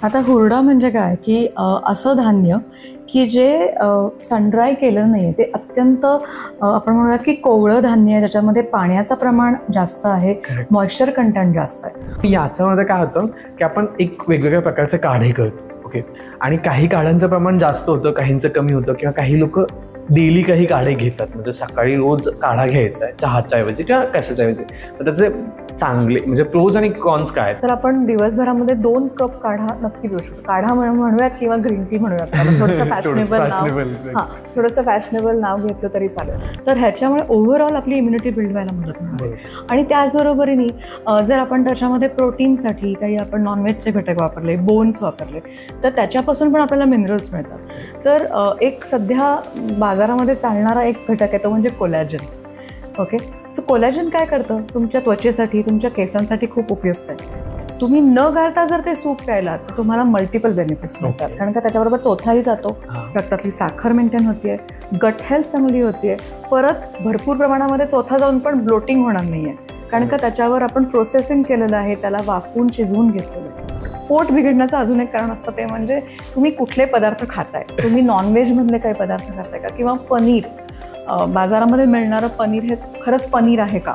आता हुरडा म्हणजे काय की असं धान्य की जे सनड्राय केलं नाही ते अत्यंत आपण म्हणूयात की कोवळं धान्य आहे, ज्याच्यामध्ये पाण्याचं प्रमाण जास्त आहे, मॉइश्चर कंटेंट जास्त आहे. याच्यामध्ये काय होतं की आपण एक वेगवेगळ्या प्रकारचे काढे करतो. ओके, आणि काही काढ्यांचं प्रमाण जास्त होतं, काहींचं कमी होतं, किंवा काही लोक डेली काही काढे घेतात. म्हणजे सकाळी रोज काढा घ्यायचा आहे चहाच्या ऐवजी किंवा कशाच्या ऐवजी. तर त्याचे चांगले म्हणजे प्रोज आणि कॉन्स काय? तर आपण दिवसभरामध्ये 2 कप काढा नक्की पिऊ शकतो. काढा म्हणूयात किंवा ग्रीन टी म्हणूयात, थोडंसं फॅशनेबल नाव घेतलं तरी चालेल. तर ह्याच्यामुळे ओव्हरऑल आपली इम्युनिटी बिल्ड व्हायला मदत होते. आणि त्याचबरोबरीने जर आपण त्याच्यामध्ये प्रोटीनसाठी काही आपण नॉनव्हेजचे घटक वापरले, बोन्स वापरले, तर त्याच्यापासून पण आपल्याला मिनरल्स मिळतात. तर एक सध्या बाजारामध्ये चालणारा एक घटक आहे तो म्हणजे कोलॅजन. ओके, सो कोलॅजन काय करतं, तुमच्या त्वचेसाठी, तुमच्या केसांसाठी खूप उपयुक्त आहे. तुम्ही न गाळता जर ते सूप प्यायलात तर तुम्हाला मल्टिपल बेनिफिट्स मिळतात. कारण का त्याच्याबरोबर चोथाही जातो, रक्तातली साखर मेंटेन होतीये, गट हेल्थ चांगली होतीये, परत भरपूर प्रमाणामध्ये चोथा जाऊन पण ब्लोटिंग होणार नाहीये. कारण का त्याच्यावर आपण प्रोसेसिंग केलेलं आहे, त्याला वाफवून शिजवून घेतलेलं आहे. पोट बिघडण्याचं अजून एक कारण असतं ते म्हणजे तुम्ही कुठले पदार्थ खाताय, तुम्ही नॉनव्हेज मधले काही पदार्थ खाताय का, किंवा पनीर, बाजारामध्ये मिळणारं पनीर हे खरंच पनीर आहे का,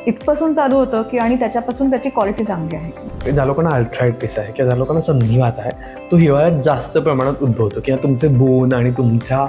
इथपासून चालू होतं की आणि त्याच्यापासून त्याची क्वालिटी चांगली आहे. ज्या लोकांना अल्थरायटिस आहे किंवा ज्या लोकांना संधिवात आहे, तो हिवाळ्यात जास्त प्रमाणात उद्भवतो किंवा तुमचे बोन आणि तुमच्या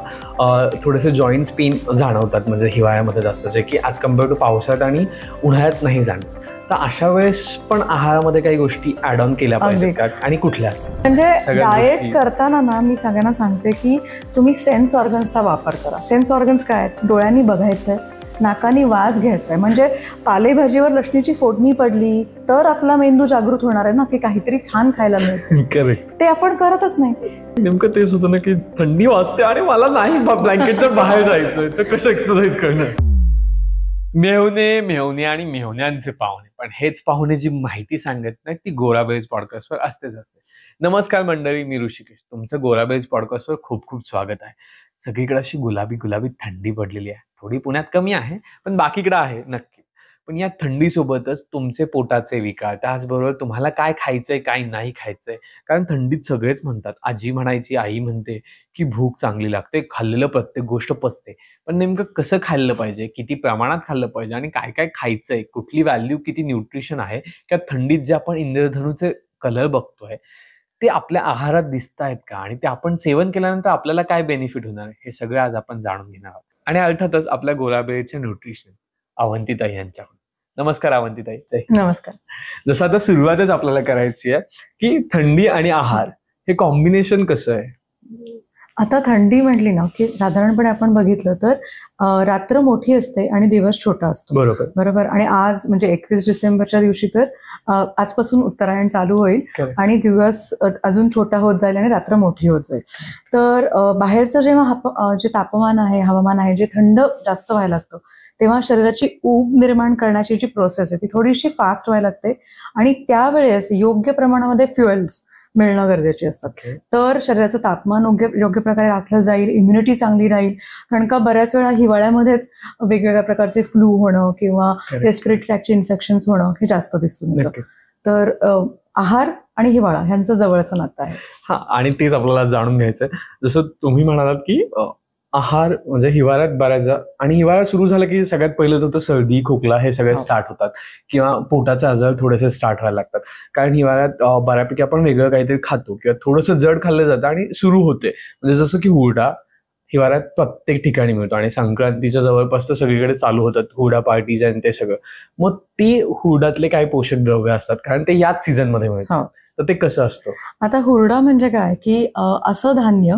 थोडेसे जॉईंट्स पेन जाणवतात म्हणजे हिवाळ्यामध्ये जास्त, जे की ॲज कम्पेअर टू पावसाळ्यात आणि उन्हाळ्यात नाही जाणवत. तर अशा वेळेस पण आहारामध्ये काही गोष्टी ॲड ऑन केल्या पाहिजेत का, आणि कुठल्या असतात? म्हणजे डाएट करताना ना मी सगळ्यांना सांगते की तुम्ही सेन्स ऑर्गन्सचा वापर करा. सेन्स ऑर्गन्स काय आहेत, डोळ्यांनी बघायचंय, नाकानी वास घ्यायचाय. म्हणजे पालेभाजीवर लसणीची फोडणी पडली तर आपला मेंदू जागृत होणार आहे ना की काहीतरी छान खायला मिळतं. ते आपण करतच नाही. नेमकं तेच होतं ना की थंडी वाजते आणि मला नाही ब्लँकेटच्या बाहेर जायचंय, तर कसं एक्सरसाइज करणार? मेहुणे मेहुणे आणि मेहुण्यांचे पाहुणे, पण हेच पाहुणे जी माहिती सांगत नाही ती गोराबेज पॉडकास्टवर असतेच असते. नमस्कार मंडळी, मी ऋषिकेश, तुमचं गोराबेज पॉडकास्टवर खूप खूप स्वागत आहे. सगळीकडे अशी गुलाबी गुलाबी थंडी पडलेली आहे. थोडी पुण्यात कमी आहे, पण बाकीकडे आहे नक्की. पण या थंडीसोबतच तुमचे पोटाचे विकार, त्याचबरोबर तुम्हाला काय खायचंय काय नाही खायचंय. कारण थंडीत सगळेच म्हणतात, आजी म्हणायची, आई म्हणते की भूक चांगली लागते, खाल्लेलं प्रत्येक गोष्ट पचते. पण नेमकं कसं खाल्लं पाहिजे, किती प्रमाणात खाल्लं पाहिजे आणि काय काय खायचंय, कुठली व्हॅल्यू, किती न्यूट्रिशन आहे, किंवा थंडीत जे आपण इंद्रधनुचे कलर बघतोय ते आपल्या आहारात दिसत आहेत का, आणि ते आपण सेवन केल्यानंतर आपल्याला काय बेनिफिट होणार, हे सगळं आज आपण जाणून घेणार आहोत. आणि अर्थातच आपल्या गोराबेळचे न्यूट्रिशन अवंतीताई यांच्याकडून. नमस्कार अवंतीताई. नमस्कार. जसं आता सुरुवातच आपल्याला करायची आहे की थंडी आणि आहार हे कॉम्बिनेशन कसं आहे? आता थंडी म्हटली ना की साधारणपणे आपण बघितलं तर रात्र मोठी असते आणि दिवस छोटा असतो. बरोबर. आणि आज म्हणजे 21 डिसेंबरच्या दिवशी तर आजपासून उत्तरायण चालू होईल आणि दिवस अजून छोटा होत जाईल आणि रात्र मोठी होत जाईल. तर बाहेरचं जेव्हा जे तापमान आहे, हवामान आहे, जे थंड जास्त व्हायला लागतं, तेव्हा शरीराची ऊब निर्माण करण्याची जी प्रोसेस आहे ती थोडीशी फास्ट व्हायला लागते आणि त्यावेळेस योग्य प्रमाणामध्ये फ्युएल्स मिळणं गरजेचे असतात. तर शरीराचं तापमान योग्य प्रकारे राखलं जाईल, इम्युनिटी चांगली राहील. कारण का बऱ्याच वेळा हिवाळ्यामध्येच वेगवेगळ्या प्रकारचे फ्लू होणं किंवा रेस्पिरेटरी ट्रॅकचे इन्फेक्शन्स होणं हे जास्त दिसून येतं. तर आहार आणि हिवाळा ह्यांचं जवळचं नातं आहे. हा, आणि तेच आपल्याला जाणून घ्यायचंय. जसं तुम्ही म्हणालात की आहार म्हणजे हिवाळ्यात बऱ्याचदा, आणि हिवाळा सुरू झाला की सगळ्यात पहिलं तर सर्दी, खोकला हे सगळे स्टार्ट होतात, किंवा पोटाचे आजार थोडेसे स्टार्ट व्हायला लागतात. कारण हिवाळ्यात बऱ्यापैकी आपण वेगळं काहीतरी खातो किंवा थोडंसं जड खाल्लं जातं आणि सुरू होते. म्हणजे जसं की हुरडा हिवाळ्यात प्रत्येक ठिकाणी मिळतो आणि संक्रांतीच्या जवळपास तर सगळीकडे चालू होतात हुरडा पार्टीज आणि ते सगळं. मग ते हुरडातले काही पोषक द्रव्य असतात कारण ते याच सीझन मध्ये मिळतात, तर ते कसं असतं? आता हुरडा म्हणजे काय की असं धान्य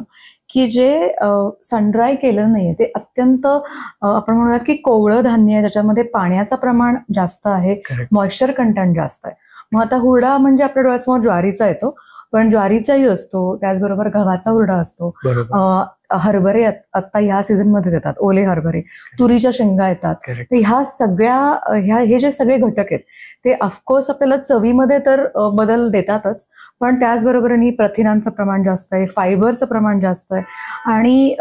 की जे सनड्राय केलं नाहीये, ते अत्यंत आपण म्हणूयात की कोवळं धान्य आहे, ज्याच्यामध्ये पाण्याचं प्रमाण जास्त आहे, मॉइश्चर कंटेंट जास्त आहे. मग आता हुरडा म्हणजे आपल्या डोळ्यासमोर ज्वारीचा येतो, पण ज्वारीचाही असतो, त्याचबरोबर गव्हाचा हुरडा असतो, हरभरे आता ह्या सीझन मध्येच येतात, ओले हरभरे, तुरीच्या शेंगा येतात. तर ह्या सगळ्या हे जे सगळे घटक आहेत ते ऑफकोर्स आपल्याला चवीमध्ये तर बदल देतातच, पण त्याचबरोबरीने प्रथिनांचं प्रमाण जास्त आहे, फायबरचं प्रमाण जास्त आहे. आणि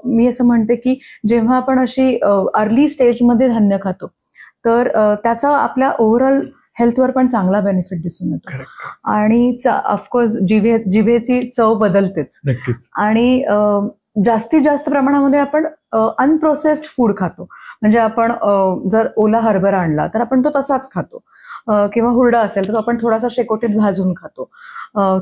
मी असं म्हणते की जेव्हा आपण अशी अर्ली स्टेजमध्ये धान्य खातो तर त्याचा आपल्या ओव्हरऑल हेल्थवर पण चांगला बेनिफिट दिसून येतो. आणि ऑफकोर्स जिभेची चव बदलतेच. नक्कीच. आणि जास्तीत जास्त प्रमाणामध्ये आपण अनप्रोसेस्ड फूड खातो. म्हणजे आपण जर ओला हरभरा आणला तर आपण तो तसाच खातो, किंवा हुरडा असेल तर आपण थोडासा शेकोटीत भाजून खातो,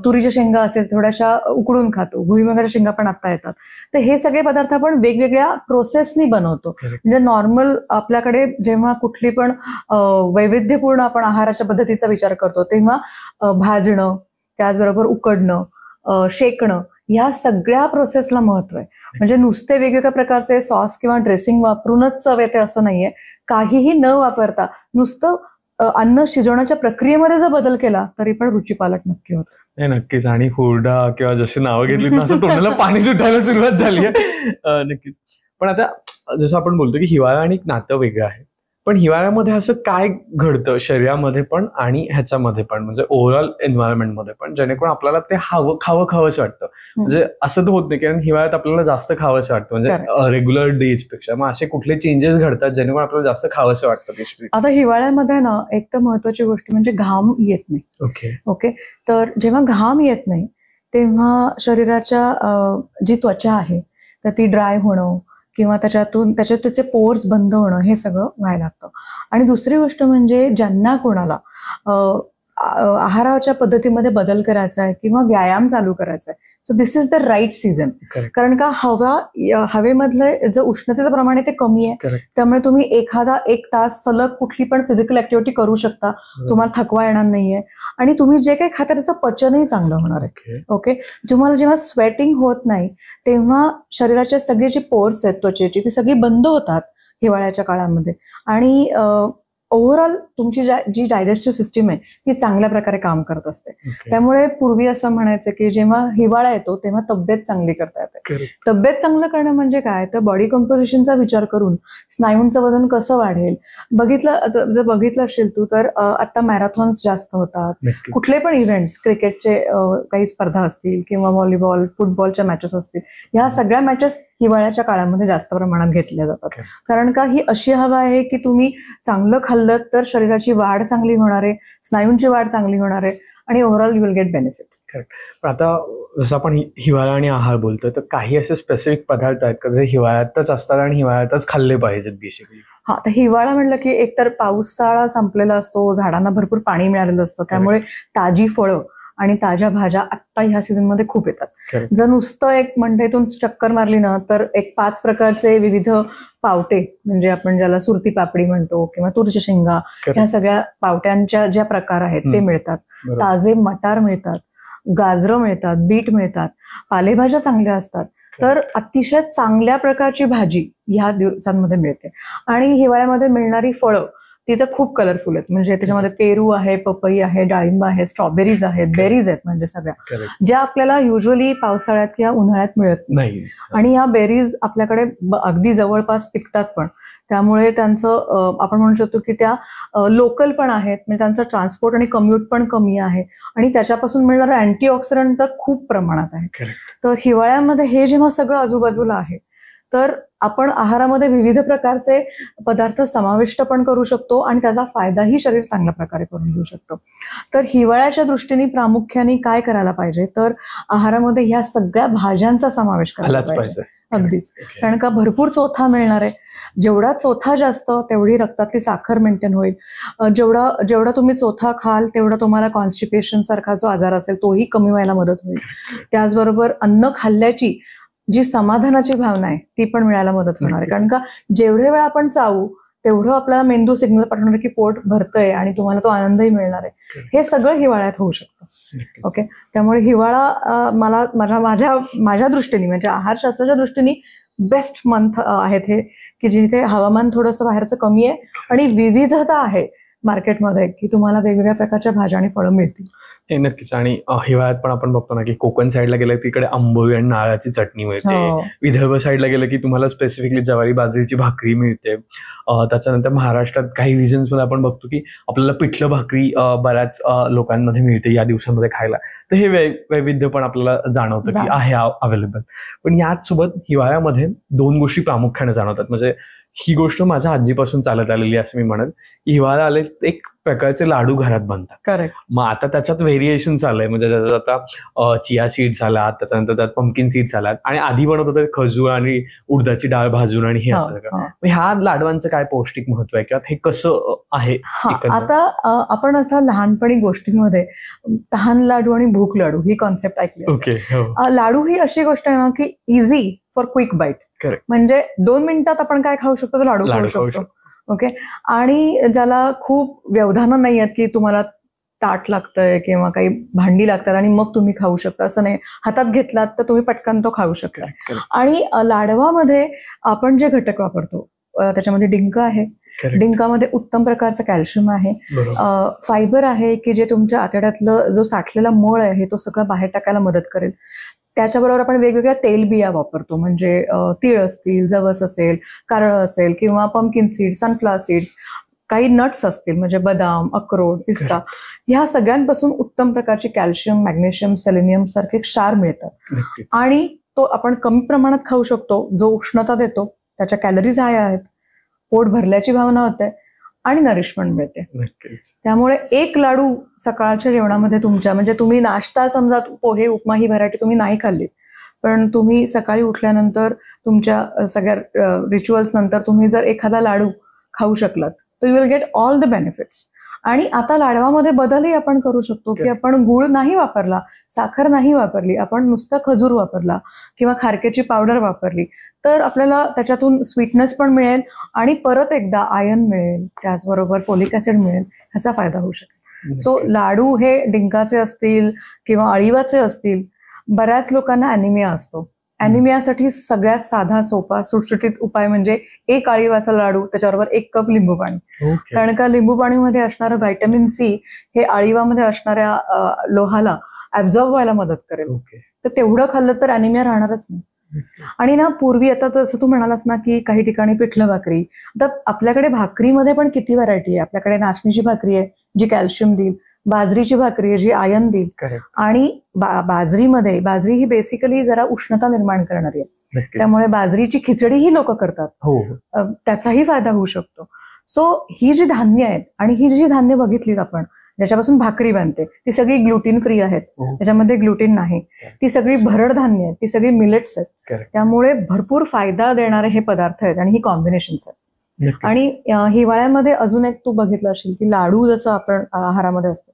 तुरीच्या शेंगा असेल थोड्याशा उकडून खातो, भुईमुगाच्या शेंगा पण आता येतात. तर हे सगळे पदार्थ आपण वेगवेगळ्या प्रोसेसनी बनवतो. म्हणजे नॉर्मल आपल्याकडे जेव्हा कुठली पण वैविध्यपूर्ण आपण आहाराच्या पद्धतीचा विचार करतो तेव्हा भाजणं, त्याचबरोबर उकडणं, शेकणं, या सगळ्या प्रोसेसला महत्व आहे. म्हणजे नुसते वेगवेगळ्या प्रकारचे सॉस किंवा ड्रेसिंग वापरूनच चव येते असं नाहीये. काहीही न वापरता नुसतं अन्न शिजवण्याच्या प्रक्रियेमध्ये जर बदल केला तरी पण रुचीपालट नक्की होतं. नाही, नक्कीच. आणि हुरडा किंवा जशी नावं घेतली ना असं तोंडाला पाणी सुटायला सुरुवात झाली आहे. नक्कीच. पण आता जसं आपण बोलतो की हिवाळा आणि नातं वेगळं आहे, पण हिवाळ्यामध्ये असं काय घडतं शरीरामध्ये पण आणि ह्याच्यामध्ये पण, म्हणजे ओव्हरऑल एन्व्हायरमेंटमध्ये पण, जेणेकरून आपल्याला ते खावंसं वाटतं. म्हणजे असं तर होत नाही, कारण हिवाळ्यात आपल्याला जास्त खावंसं वाटतं, म्हणजे रेग्युलर डेज पेक्षा. मग असे कुठले चेंजेस घडतात जेणेकरून आपल्याला जास्त खावंसं वाटतं? आता हिवाळ्यामध्ये ना एक तर महत्वाची गोष्ट म्हणजे घाम येत नाही. ओके. तर जेव्हा घाम येत नाही तेव्हा शरीराच्या जी त्वचा आहे तर ती ड्राय होणं किंवा त्याचे पोर्स बंद होणं हे सगळं व्हायला लागतं. आणि दुसरी गोष्ट म्हणजे ज्यांना कोणाला आहाराच्या पद्धतीमध्ये बदल करायचा आहे किंवा व्यायाम चालू करायचा आहे, so this is the right season. कारण का हवेमधलं जे उष्णतेचं प्रमाण आहे ते कमी आहे, त्यामुळे तुम्ही एक तास सलग कुठली पण फिजिकल ऍक्टिव्हिटी करू शकता, तुम्हाला थकवा येणार नाहीये आणि तुम्ही जे काही खाता त्याचं पचनही चांगलं होणार आहे. ओके. तुम्हाला जेव्हा स्वेटिंग होत नाही तेव्हा शरीराच्या सगळी जी पोर्स आहेत त्वचेची ती सगळी बंद होतात हिवाळ्याच्या काळामध्ये. आणि ओव्हरऑल तुमची जी डायजेस्टिव्ह सिस्टीम आहे ती चांगल्या प्रकारे काम करत असते. त्यामुळे पूर्वी असं म्हणायचं की जेव्हा हिवाळा येतो तेव्हा तब्येत चांगली करता येते. तब्येत चांगलं करणं म्हणजे काय, तर बॉडी कंपोजिशनचा विचार करून स्नायूंचं वजन कसं वाढेल. जर बघितलं असेल तू तर आता मॅरेथॉन्स जास्त होतात, कुठले पण इव्हेंट्स, क्रिकेटचे काही स्पर्धा असतील किंवा व्हॉलीबॉल, फुटबॉलच्या मॅचेस असतील, ह्या सगळ्या मॅचेस हिवाळ्याच्या काळामध्ये जास्त प्रमाणात घेतल्या जातात. कारण का ही अशी हवा आहे की तुम्ही चांगलं खाल्लं तर शरीराची वाढ चांगली होणार आहे, स्नायूंची वाढ चांगली होणार आहे आणि overall you will get benefit. पण आता जसं आपण हिवाळा आणि आहार बोलतोय तर काही असे स्पेसिफिक पदार्थ आहेत का जे हिवाळ्यातच असतात आणि हिवाळ्यातच खाल्ले पाहिजेत बेसिकली? हा, तर हिवाळा म्हणलं की एकतर पावसाळा संपलेला असतो, झाडांना भरपूर पाणी मिळालेलं असतं, त्यामुळे ताजी फळं आणि ताज्या भाज्या आत्ता ह्या सीझन मध्ये खूप येतात. जर नुसतं एक मंडईतून चक्कर मारली ना तर 5 प्रकारचे विविध पावटे, म्हणजे आपण ज्याला सुरती पापडी म्हणतो किंवा तुरीच्या शेंगा, ह्या सगळ्या पावट्यांच्या ज्या प्रकार आहेत ते मिळतात. ताजे मटार मिळतात, गाजरं मिळतात, बीट मिळतात, पालेभाज्या चांगल्या असतात. तर अतिशय चांगल्या प्रकारची भाजी ह्या दिवसांमध्ये मिळते. आणि हिवाळ्यामध्ये मिळणारी फळं ती तर खूप कलरफुल आहेत. म्हणजे त्याच्यामध्ये पेरू आहे, पपई आहे, डाळिंब आहे, स्ट्रॉबेरीज आहेत, बेरीज आहेत, म्हणजे सगळ्या ज्या आपल्याला युजली पावसाळ्यात किंवा उन्हाळ्यात मिळत नाही. आणि ह्या बेरीज आपल्याकडे अगदी जवळपास पिकतात पण, त्यामुळे त्यांचं आपण म्हणू शकतो की त्या लोकल पण आहेत, म्हणजे त्यांचं ट्रान्सपोर्ट आणि कम्युट पण कमी आहे आणि त्याच्यापासून मिळणारं अँटीऑक्सिडंट तर खूप प्रमाणात आहे. तर हिवाळ्यामध्ये हे जेव्हा सगळं आजूबाजूला आहे तर आपण आहारामध्ये विविध प्रकारचे पदार्थ समाविष्ट पण करू शकतो आणि त्याचा फायदाही शरीर चांगल्या प्रकारे करून घेऊ शकतो. तर हिवाळ्याच्या दृष्टीने प्रामुख्याने काय करायला पाहिजे, तर आहारामध्ये ह्या सगळ्या भाज्यांचा समावेश करायला पाहिजे. अगदीच. कारण का भरपूर चोथा मिळणार आहे. जेवढा चोथा जास्त तेवढी रक्तातली साखर मेंटेन होईल. जेवढा तुम्ही चोथा खाल तेवढा तुम्हाला कॉन्स्टिपेशन सारखा जो आजार असेल तोही कमी व्हायला मदत होईल. त्याचबरोबर अन्न खाल्ल्याची जी समाधानाची भावना आहे ती पण मिळायला मदत होणार आहे. कारण का जेवढे वेळ आपण चावू तेवढं आपल्याला मेंदू सिग्नल पाठवणार की पोट भरतंय आणि तुम्हाला तो आनंदही मिळणार आहे. हे सगळं हिवाळ्यात होऊ शकतं. ओके. त्यामुळे हिवाळा मला माझ्या दृष्टीने, म्हणजे आहारशास्त्राच्या दृष्टीने बेस्ट मंथ आहेत हे, की जिथे हवामान थोडंसं बाहेरचं कमी आहे आणि विविधता आहे मार्केटमध्ये, की तुम्हाला वेगवेगळ्या प्रकारच्या भाज्या आणि फळं मिळतील. हे नक्कीच. आणि हिवाळ्यात पण आपण बघतो ना की कोकण साईडला गेलं तिकडे आंबोळी आणि नारळाची चटणी मिळते. विदर्भ साईडला गेलं की तुम्हाला स्पेसिफिकली ज्वारी बाजरीची भाकरी मिळते. त्याच्यानंतर महाराष्ट्रात काही रिजन्स मध्ये आपण बघतो की आपल्याला पिठलं भाकरी बऱ्याच लोकांमध्ये मिळते या दिवसांमध्ये खायला. तर हे वैविध्य पण आपल्याला जाणवतं की आहे अवेलेबल. पण याच सोबत हिवाळ्यामध्ये 2 गोष्टी प्रामुख्याने जाणवतात. म्हणजे ही गोष्ट माझ्या आजीपासून चालत आलेली असं मी म्हणत. हिवाळा आले एक प्रकारचे लाडू घरात बनतात. करेक्ट. मग आता त्याच्यात व्हेरिएशन आलंय, म्हणजे त्याच्यात आता चिया सीड्स आलात, त्याच्यानंतर त्यात पंपकिन सीड्स आलात, आणि आधी बनवत होते खजूर आणि उडदाची डाळ भाजून आणि हे असं सगळं. मग ह्या लाडवांचं काय पौष्टिक महत्व आहे किंवा हे कसं आहे? आता आपण असं लहानपणी गोष्टींमध्ये तहान लाडू आणि भूक लाडू ही कॉन्सेप्ट ऐकली. ओके. लाडू ही अशी गोष्ट आहे ना की इझी फॉर क्विक बाईट. म्हणजे 2 मिनिटात आपण काय खाऊ शकतो, तर लाडू खाऊ शकतो. ओके. आणि ज्याला खूप व्यवधानं नाही आहेत की तुम्हाला ताट लागतंय किंवा काही भांडी लागतात आणि मग तुम्ही खाऊ शकता, असं नाही. हातात घेतलात तर तुम्ही पटकन तो खाऊ शकता. आणि लाडवामध्ये आपण जे घटक वापरतो त्याच्यामध्ये डिंक आहे. डिंकामध्ये उत्तम प्रकारचं कॅल्शियम आहे, फायबर आहे की जे तुमच्या आतड्यातलं जो साठलेला मळ आहे तो सगळं बाहेर टाकायला मदत करेल. त्याच्याबरोबर आपण वेगवेगळ्या तेलबिया वापरतो, म्हणजे तीळ असतील, जवस असेल, कारळ असेल किंवा पंपकिन सीड्स, सनफ्लावर सीड्स, काही नट्स असतील म्हणजे बदाम, अक्रोड, पिस्ता, ह्या सगळ्यांपासून उत्तम प्रकारचे कॅल्शियम, मॅग्नेशियम, सेलेनियम सारखे क्षार मिळतात. आणि तो आपण कमी प्रमाणात खाऊ शकतो, जो उष्णता देतो, त्याच्या कॅलरीज हाय आहेत, पोट भरल्याची भावना होते आणि नरिशमेंट मिळते. त्यामुळे एक लाडू सकाळच्या जेवणामध्ये तुमच्या, म्हणजे तुम्ही नाश्ता समजा पोहे, उपमा ही व्हरायटी तुम्ही नाही खाल्ली, पण तुम्ही सकाळी उठल्यानंतर तुमच्या सगळ्या रिच्युअल्स नंतर तुम्ही जर एखादा लाडू खाऊ शकलात तर you will get all the benefits. आणि आता लाडवामध्ये बदलही आपण करू शकतो की आपण गुळ नाही वापरला, साखर नाही वापरली, आपण नुसतं खजूर वापरला किंवा खारकेची पावडर वापरली, तर आपल्याला त्याच्यातून स्वीटनेस पण मिळेल आणि परत एकदा आयर्न मिळेल, त्याचबरोबर फोलिक ऍसिड मिळेल, ह्याचा फायदा होऊ शकेल. सो लाडू हे डिंकाचे असतील किंवा अळीवाचे असतील, बऱ्याच लोकांना अॅनिमिया असतो. अॅनिमियासाठी सगळ्यात साधा, सोपा, सुटसुटीत उपाय म्हणजे एक अळीवाचा लाडू, त्याच्याबरोबर 1 कप लिंबू पाणी. कारण का लिंबू पाणीमध्ये असणारं व्हायटॅमिन सी हे अळीवामध्ये असणाऱ्या लोहाला ऍब्झॉर्ब व्हायला मदत करेल. तर तेवढं खाल्लं तर अॅनिमिया राहणारच नाही. आणि ना पूर्वी, आता जसं तू म्हणालास ना की काही ठिकाणी पिठलं भाकरी, आता आपल्याकडे भाकरीमध्ये पण किती व्हरायटी आहे. आपल्याकडे नाचणीची भाकरी आहे जी कॅल्शियम देईल, बाजरीची भाकरी आहे जी आयर्न देईल, आणि बाजरी ही बेसिकली जरा उष्णता निर्माण करणारी आहे, त्यामुळे बाजरीची खिचडीही लोक करतात, त्याचाही फायदा होऊ शकतो. सो ही जी धान्य आहेत आणि ही जी धान्य बघितलीत आपण, ज्याच्यापासून भाकरी बनते, ती सगळी ग्लुटीन फ्री आहेत, त्याच्यामध्ये ग्लुटीन नाही, ती सगळी भरड धान्य आहेत, ती सगळी मिलेट्स आहेत, त्यामुळे भरपूर फायदा देणारे हे पदार्थ आहेत आणि ही कॉम्बिनेशन्स आहेत. आणि हिवाळ्यामध्ये अजून एक तू बघितलं असेल की लाडू जसं आपण आहारामध्ये असतो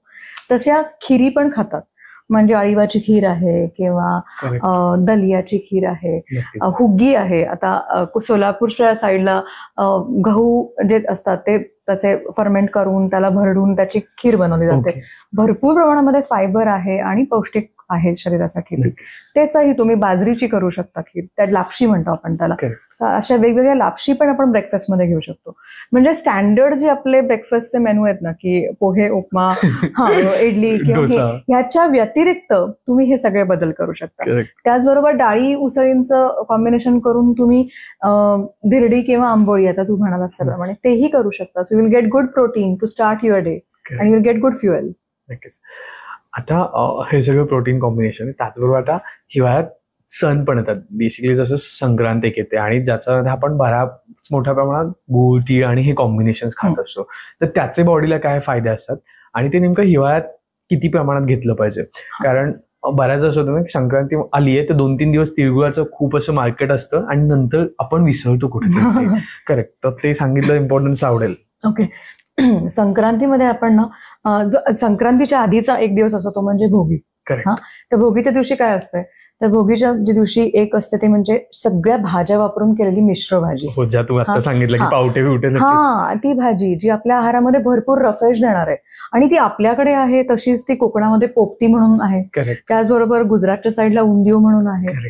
तशा खिरी पण खातात, म्हणजे अळीवाची खीर आहे किंवा दलियाची खीर आहे, हुग्गी आहे. आता सोलापूरच्या साईडला गहू जे असतात ते त्याचे फर्मेंट करून त्याला भरडून त्याची खीर बनवली जाते. भरपूर प्रमाणामध्ये फायबर आहे आणि पौष्टिक आहे शरीरासाठी. त्याचाही तुम्ही बाजरीची करू शकता खीर, त्या लापशी म्हणतो आपण त्याला. अशा वेगवेगळ्या लापशी पण आपण ब्रेकफास्टमध्ये घेऊ शकतो. म्हणजे स्टँडर्ड जे आपले ब्रेकफास्टचे मेनू आहेत ना, की पोहे, उपमा, इडली किंवा ह्याच्या व्यतिरिक्त तुम्ही हे सगळे बदल करू शकता. त्याचबरोबर डाळी उसळींचं कॉम्बिनेशन करून तुम्ही धिरडी किंवा आंबोळी, आता तू म्हणालास त्याप्रमाणे, तेही करू शकता. So you will get good protein to start your day and you will get good fuel. नक्कीच. आता हे सगळं प्रोटीन कॉम्बिनेशन आहे. त्याचबरोबर आता हिवाळ्यात सण पण येतात, बेसिकली जसं संक्रांत एक येते आणि ज्याच्यामध्ये आपण बऱ्याच मोठ्या प्रमाणात गूळ, तीळ आणि हे कॉम्बिनेशन खात असतो. तर त्याचे बॉडीला काय फायदे असतात आणि ते नेमकं हिवाळ्यात किती प्रमाणात घेतलं पाहिजे? कारण बऱ्याच असं होतं ना, संक्रांती आली आहे तर 2-3 दिवस तिळगुळाचं खूप असं मार्केट असतं आणि नंतर आपण विसरतो कुठे. करेक्ट. तर ते सांगितलं इम्पॉर्टन्स आवडेल. ओके. संक्रांतीमध्ये आपण ना, संक्रांतीच्या आधीचा एक दिवस असतो तो म्हणजे भोगी. तर भोगीच्या दिवशी काय असतंय, तर भोगीच्या दिवशी एक असते ते म्हणजे सगळ्या भाज्या वापरून केलेली मिश्र भाजी. ज्या तू आता सांगितलं की पावटे बिवटे, ती भाजी जी आपल्या आहारामध्ये भरपूर रफेश देणार आहे आणि ती आपल्याकडे आहे तशीच ती कोकणामध्ये पोपटी म्हणून आहे. त्याचबरोबर गुजरातच्या साईडला उंदिओ म्हणून आहे.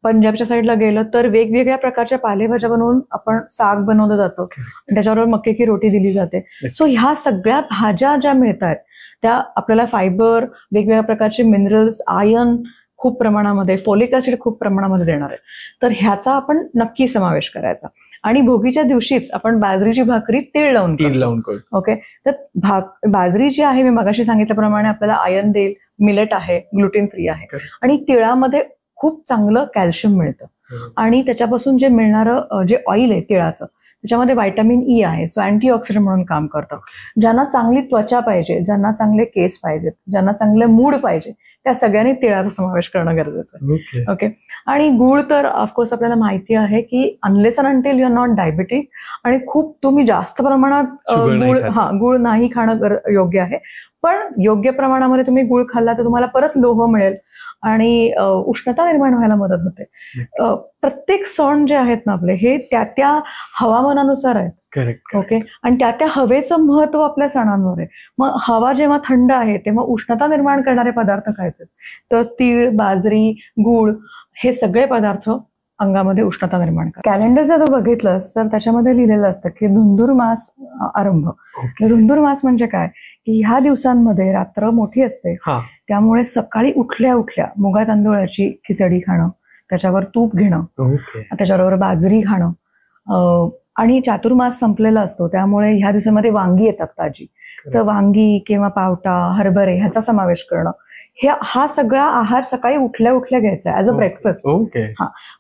पंजाबच्या साईडला गेलं तर वेगवेगळ्या प्रकारच्या पालेभाज्या बनवून आपण साग बनवलं जातं, त्याच्याबरोबर मक्के की रोटी दिली जाते. सो ह्या सगळ्या भाज्या ज्या मिळतात त्या आपल्याला फायबर, वेगवेगळ्या प्रकारचे मिनरल्स, आयर्न खूप प्रमाणामध्ये, फोलिक ऍसिड खूप प्रमाणामध्ये देणार आहे. तर ह्याचा आपण नक्की समावेश करायचा. आणि भोगीच्या दिवशीच आपण बाजरीची भाकरी तीळ लावून करू. ओके. तर बाजरी जी आहे, मी मगाशी सांगितल्याप्रमाणे आपल्याला आयर्न देईल, मिलेट आहे, ग्लुटेन फ्री आहे आणि तिळामध्ये खूप चांगलं कॅल्शियम मिळतं. आणि त्याच्यापासून जे मिळणारं जे ऑइल आहे तिळाचं त्याच्यामध्ये व्हायटामिन ई आहे, सो अँटीऑक्सिडंट म्हणून काम करतं. ज्यांना चांगली त्वचा पाहिजे, ज्यांना चांगले केस पाहिजेत, ज्यांना चांगले मूड पाहिजे, त्या सगळ्यांनी तिळाचा समावेश करणं गरजेचं आहे. ओके. आणि गुळ तर ऑफकोर्स आपल्याला माहिती आहे की unless and until you are not diabetic आणि खूप तुम्ही जास्त प्रमाणात गुळ नाही खाणं योग्य आहे, पण योग्य प्रमाणामध्ये तुम्ही गुळ खाल्ला तर तुम्हाला परत लोह मिळेल आणि उष्णता निर्माण व्हायला मदत होते. प्रत्येक सण जे आहेत ना आपले हे त्या हवामानानुसार आहेत. करेक्ट. ओके. आणि त्या हवेचं महत्व आपल्या सणांवर आहे. मग हवा जेव्हा थंड आहे तेव्हा उष्णता निर्माण करणारे पदार्थ खायचे, तर तीळ, बाजरी, गूळ हे सगळे पदार्थ अंगामध्ये उष्णता निर्माण करतात. कॅलेंडर जर तू बघितलंस तर त्याच्यामध्ये लिहिलेलं असतं की धुंधुरमास आरंभ. धुंधुरमास म्हणजे काय की ह्या दिवसांमध्ये रात्र मोठी असते, त्यामुळे सकाळी उठल्या उठल्या मुगा तांदूळाची खिचडी खाणं, त्याच्यावर तूप घेणं, त्याच्याबरोबर बाजरी खाणं. आणि चातुर्मास संपलेला असतो त्यामुळे ह्या दिवसामध्ये वांगी येतात ताजी, तर वांगी किंवा पावटा, हरभरे ह्याचा समावेश करणं. हा सगळा आहार सकाळी उठल्या उठल्या घ्यायचा ऍज अ ब्रेकफास्ट.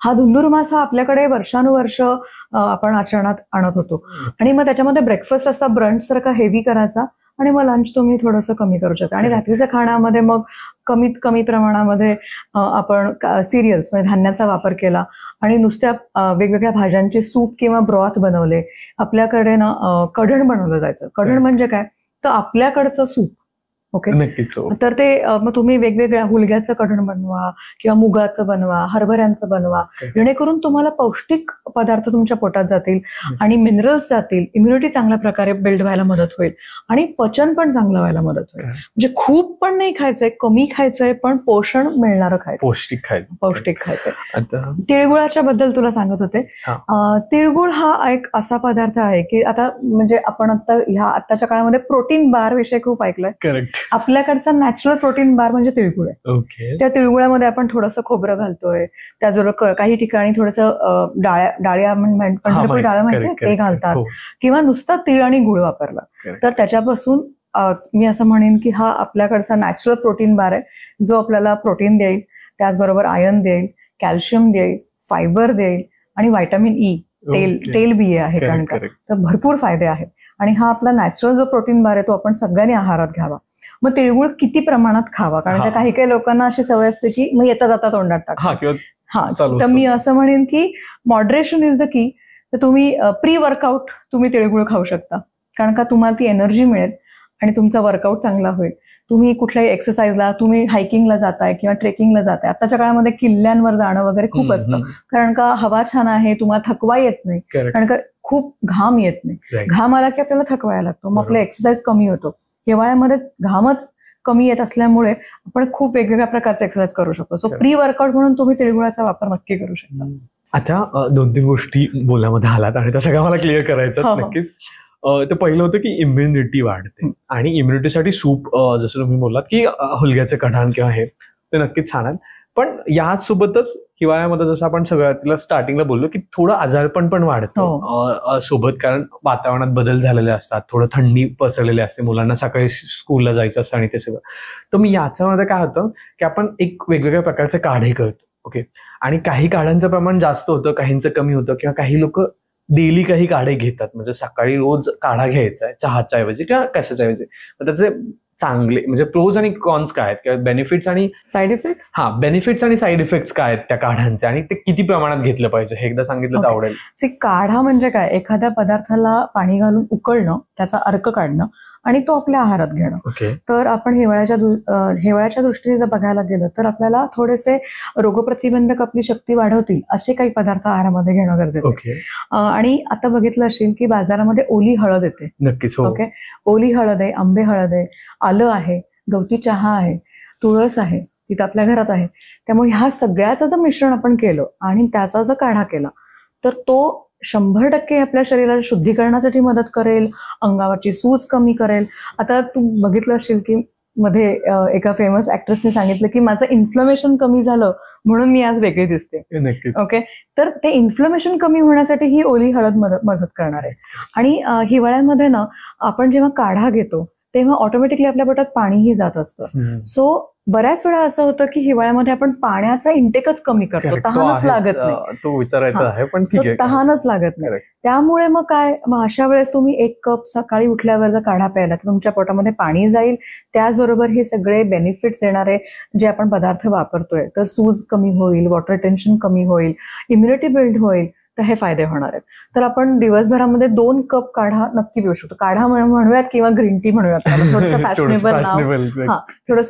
हा धुंधुरमास हा आपल्याकडे वर्षानुवर्ष आपण आचरणात आणत होतो. आणि मग त्याच्यामध्ये ब्रेकफास्ट असा ब्रंच सारखा हेवी करायचा आणि मग लंच तुम्ही थोडंसं कमी करू शकता. आणि रात्रीच्या खाण्यामध्ये मग कमीत कमी प्रमाणामध्ये आपण सिरियल्स म्हणजे धान्याचा वापर केला आणि नुसत्या वेगवेगळ्या भाज्यांचे सूप किंवा ब्रॉथ बनवले. आपल्याकडे ना कढण बनवलं जायचं. कढण म्हणजे काय तर आपल्याकडचं सूप. ओके. नक्कीच. तर ते मग तुम्ही वेगवेगळ्या हुलग्याचं कढण बनवा किंवा मुगाचं बनवा, हरभऱ्यांचं बनवा, जेणेकरून तुम्हाला पौष्टिक पदार्थ तुमच्या पोटात जातील आणि मिनरल्स जातील, इम्युनिटी चांगल्या प्रकारे बिल्ड व्हायला मदत होईल आणि पचन पण चांगलं व्हायला मदत होईल. म्हणजे खूप पण नाही खायचंय, कमी खायचंय, पण पोषण मिळणारं खायचं, पौष्टिक खायचंय. तिळगुळाच्या बद्दल तुला सांगत होते. तिळगुळ हा एक असा पदार्थ आहे की आता म्हणजे आपण आताच्या काळामध्ये प्रोटीन बार विषय खूप ऐकलाय. करेक्ट. आपल्याकडचा नॅचरल प्रोटीन बार म्हणजे तिळगुळ आहे. त्या तिळगुळामध्ये आपण थोडंसं खोबरं घालतोय, त्याचबरोबर काही ठिकाणी थोडंसं डाळ्या पंढरपूर डाळ माहिती ते घालतात, किंवा नुसता तीळ आणि गुळ वापरला तर त्याच्यापासून मी असं म्हणेन की हा आपल्याकडचा नॅचरल प्रोटीन बार आहे, जो आपल्याला प्रोटीन देईल, त्याचबरोबर आयर्न देईल, कॅल्शियम देईल, फायबर देईल आणि व्हायटामिन ई तेल बी आहे कारण का, तर भरपूर फायदे आहेत. आणि हा आपला नॅचरल जो प्रोटीन बार आहे तो आपण सगळ्यांनी आहारात घ्यावा. मग तिळगुळ किती प्रमाणात खावा, कारण काही काही लोकांना अशी सवय असते की मग येता जाता तोंडात टाका. तर मी असं म्हणेन की मॉडरेशन इज द की. तर तुम्ही प्री वर्कआउट तुम्ही तिळगुळ खाऊ शकता, कारण का तुम्हाला ती एनर्जी मिळेल आणि तुमचा वर्कआउट चांगला होईल. तुम्ही कुठल्याही एक्सरसाइजला, तुम्ही हायकिंगला जाताय किंवा ट्रेकिंगला जाताय, आताच्या काळामध्ये किल्ल्यांवर जाणं वगैरे खूप असतं, कारण का हवा छान आहे, तुम्हाला थकवा येत नाही, कारण का खूप घाम येत नाही. घाम आला की आपल्याला थकवायला लागतो, मग आपला एक्सरसाइज कमी होतो. हिवाळ्यामध्ये घामच कमी येत असल्यामुळे आपण खूप वेगवेगळ्या प्रकारचे एक्सरसाइज करू शकतो. सो प्री वर्कआउट म्हणून तुम्ही तिळगुळाचा वापर नक्की करू शकता. आता 2-3 गोष्टी बोलण्यामध्ये आलात आणि त्या सगळ्या मला क्लिअर करायचं नक्कीच. ते पहिलं होतं की इम्युनिटी वाढते आणि इम्युनिटीसाठी सूप, जसं तुम्ही बोललात की हुलग्याचे कढण किंवा हे, ते नक्कीच छान आहेत. पण यासोबतच हिवाळ्यामध्ये जसं आपण सगळ्यात स्टार्टिंगला बोललो की थोडं आजारपण पण वाढतं सोबत, कारण वातावरणात बदल झालेले असतात, थोडं थंडी पसरलेली असते, मुलांना सकाळी स्कूलला जायचं असतं आणि ते सगळं. तर मी याच्यामध्ये काय होतं की आपण एक वेगवेगळ्या प्रकारचे काढे करतो. ओके. आणि काही काढ्यांचं प्रमाण जास्त होतं, काहींचं कमी होतं, किंवा काही लोक डेली काही काढे घेतात, म्हणजे सकाळी रोज काढा घ्यायचा आहे चहाच्या ऐवजी किंवा कशाच्या ऐवजी. त्याचे चांगले म्हणजे प्रोज आणि कॉन्स काय आहेत किंवा बेनिफिट्स आणि साईड इफेक्ट्स. बेनिफिट्स आणि साईड इफेक्ट्स काय आहेत त्या काढ्यांचे आणि ते किती प्रमाणात घेतलं पाहिजे हे एकदा सांगितलं तर आवडेल. काढा म्हणजे काय, एखाद्या पदार्थाला पाणी घालून उकळणं, त्याचा अर्क काढणं आणि तो आपल्या आहारात घेणं. तर आपण हिवाळ्याच्या दृष्टीने जर बघायला गेलं तर आपल्याला थोडेसे रोगप्रतिबंधक आपली शक्ती वाढवतील असे काही पदार्थ आहारामध्ये घेणं गरजेचं आहे. आणि आता बघितलं असेल की बाजारामध्ये ओली हळद येते. नक्कीच. ओके. ओली हळद आहे, आंबे हळद आहे, आलं आहे, गवती चहा आहे, तुळस आहे, तिथं आपल्या घरात आहे. त्यामुळे ह्या सगळ्याचं जर मिश्रण आपण केलं आणि त्याचा जर काढा केला तर तो 100% आपल्या शरीराला शुद्धीकरणासाठी मदत करेल, अंगावरची सूज कमी करेल. आता तू बघितलं असेल की मध्ये एका फेमस ऍक्ट्रेसने सांगितलं की माझं इन्फ्लमेशन कमी झालं म्हणून मी आज वेगळी दिसते. ओके. तर ते इन्फ्लमेशन कमी होण्यासाठी ही ओली हळद मदत करणार आहे. आणि हिवाळ्यामध्ये ना आपण जेव्हा काढा घेतो तेव्हा ऑटोमॅटिकली आपल्या पोटात पाणीही जात असतं. सो बऱ्याच वेळा असं होतं की हिवाळ्यामध्ये आपण पाण्याचा इंटेकच कमी करतो, तहानच लागत नाही. तो विचारायचा आहे, पण ठीक आहे, तहानच लागत नाही. त्यामुळे मग काय, मग अशा वेळेस तुम्ही 1 कप सकाळी उठल्यावर जर काढा प्यायला तर तुमच्या पोटामध्ये पाणी जाईल. त्याचबरोबर हे सगळे बेनिफिट्स देणारे जे आपण पदार्थ वापरतोय, तर सूज कमी होईल, वॉटर टेन्शन कमी होईल, इम्युनिटी बिल्ड होईल, तर हे फायदे होणार आहेत. तर आपण दिवसभरामध्ये 2 कप काढा नक्की पिऊ शकतो. काढा म्हणूयात किंवा ग्रीन टी म्हणूयात, थोडंसं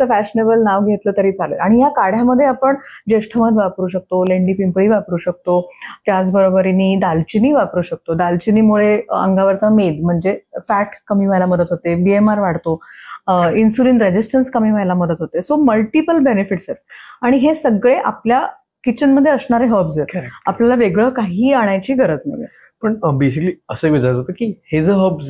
फॅशनेबल नाव घेतलं तरी चालेल. आणि या काढ्यामध्ये आपण ज्येष्ठमध वापरू शकतो, लेंडी पिंपळी वापरू शकतो, त्याचबरोबरीने दालचिनी वापरू शकतो. दालचिनीमुळे अंगावरचा मेद म्हणजे फॅट कमी व्हायला मदत होते, BMR वाढतो, इन्सुलिन रेझिस्टन्स कमी व्हायला मदत होते. सो मल्टिपल बेनिफिट्स आहेत आणि हे सगळे आपल्या किचनमध्ये असणारे हर्ब्स आहेत. आपल्याला वेगळं काही आणायची गरज नाही. पण बेसिकली असं विचारत होतं की हे जे हर्ब्स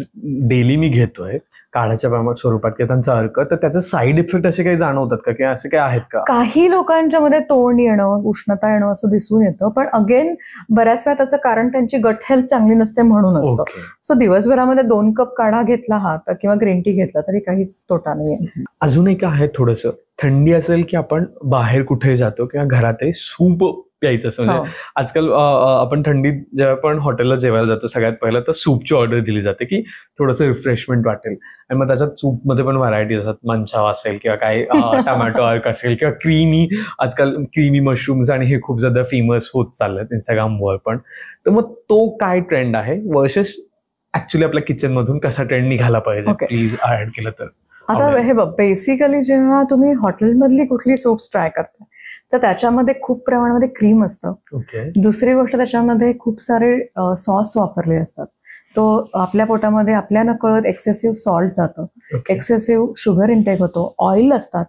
डेली मी घेतोय काढ्याच्या स्वरूपात किंवा त्यांचा अर्क, तर त्याचे साईड इफेक्ट असे काही जाणवतात का, किंवा असे काही आहेत का? काही लोकांच्या मध्ये तोंड येणं, उष्णता येणं असं दिसून येतं, पण अगेन बऱ्याच वेळा त्याचं कारण त्यांची गट हेल्थ चांगली नसते म्हणून असतं. सो दिवसभरामध्ये 2 कप काढा घेतला हा किंवा ग्रीन टी घेतला तरी काहीच तोटा नाहीये. अजून एक आहे थोडंसं, थंडी असेल की आपण बाहेर कुठे जातो किंवा घरात सूप प्यायचं असं, म्हणजे आजकाल आपण थंडीत जेव्हा आपण हॉटेलला जेवायला जातो सगळ्यात पहिलं तर सूपची ऑर्डर दिली जाते की थोडंसं रिफ्रेशमेंट वाटेल. आणि मग त्याच्यात सूपमध्ये पण व्हरायटी असतात, मंचावा असेल किंवा काय टमॅटो अर्क असेल किंवा क्रीमी, आजकाल क्रीमी मशरूम्स आणि हे खूप ज्यादा फेमस होत चाललेत इंस्टाग्रामवर पण. तर मग तो काय ट्रेंड आहे वर्सेस ऍक्च्युली आपल्या किचन मधून कसा ट्रेंड निघाला पाहिजे, प्लीज ऍड केलं तर. आता हे बघ, बेसिकली जेव्हा तुम्ही हॉटेलमधली कुठली सूप्स ट्राय करता तर त्याच्यामध्ये खूप प्रमाणामध्ये क्रीम असतं. दुसरी गोष्ट, त्याच्यामध्ये खूप सारे सॉस वापरले असतात. तो आपल्या पोटामध्ये आपल्या नकळत एक्सेसिव्ह सॉल्ट जातं, एक्सेसिव्ह शुगर इंटेक होतो, ऑइल असतात,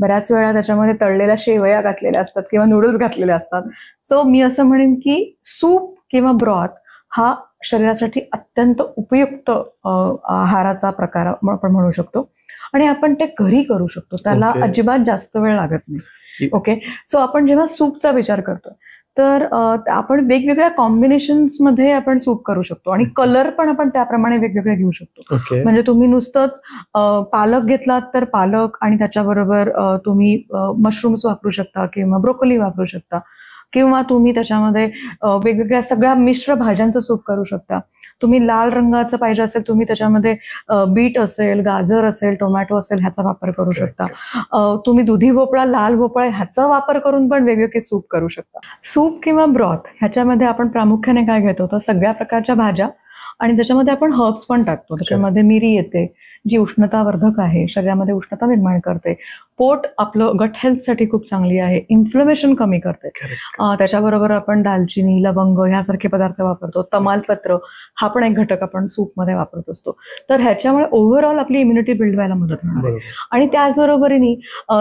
बऱ्याच वेळा त्याच्यामध्ये तळलेल्या शेवया घातलेल्या असतात किंवा नूडल्स घातलेले असतात. सो मी असं म्हणेन की सूप किंवा ब्रॉथ हा शरीरासाठी अत्यंत उपयुक्त आहाराचा प्रकार आपण म्हणू शकतो आणि आपण ते घरी करू शकतो. त्याला अजिबात जास्त वेळ लागत नाही. ओके, सो आपण जेव्हा सूपचा विचार करतो तर आपण वेगवेगळ्या कॉम्बिनेशन्स मध्ये आपण सूप करू शकतो आणि कलर पण आपण त्याप्रमाणे वेगवेगळे घेऊ शकतो. म्हणजे तुम्ही नुसतंच पालक घेतलात तर पालक आणि त्याच्याबरोबर तुम्ही मशरूम्स वापरू शकता किंवा ब्रोकोली वापरू शकता, किंवा तुम्ही त्याच्यामध्ये वेगवेगळ्या सगळ्या मिश्र भाज्यांचं सूप करू शकता. तुम्ही लाल रंगाचं पाहिजे असेल, तुम्ही त्याच्यामध्ये बीट असेल, गाजर असेल, टोमॅटो असेल ह्याचा वापर करू शकता. तुम्ही दुधी भोपळा, लाल भोपळा ह्याचा वापर करून पण वेगवेगळे सूप करू शकता. सूप किंवा ब्रॉथ ह्याच्यामध्ये आपण प्रामुख्याने काय घेतो तर सगळ्या प्रकारच्या भाज्या आणि त्याच्यामध्ये आपण हर्ब्स पण टाकतो. त्याच्यामध्ये मिरी येते जी उष्णतावर्धक आहे, शरीरामध्ये उष्णता निर्माण करते, पोट आपलं गट हेल्थसाठी खूप चांगली आहे, इन्फ्लमेशन कमी करते. त्याच्याबरोबर आपण दालचिनी, लवंग ह्यासारखे पदार्थ वापरतो. तमालपत्र हा पण एक घटक आपण सूपमध्ये वापरत असतो. तर ह्याच्यामुळे ओव्हरऑल आपली इम्युनिटी बिल्ड व्हायला मदत होणार आहे. आणि त्याचबरोबरीने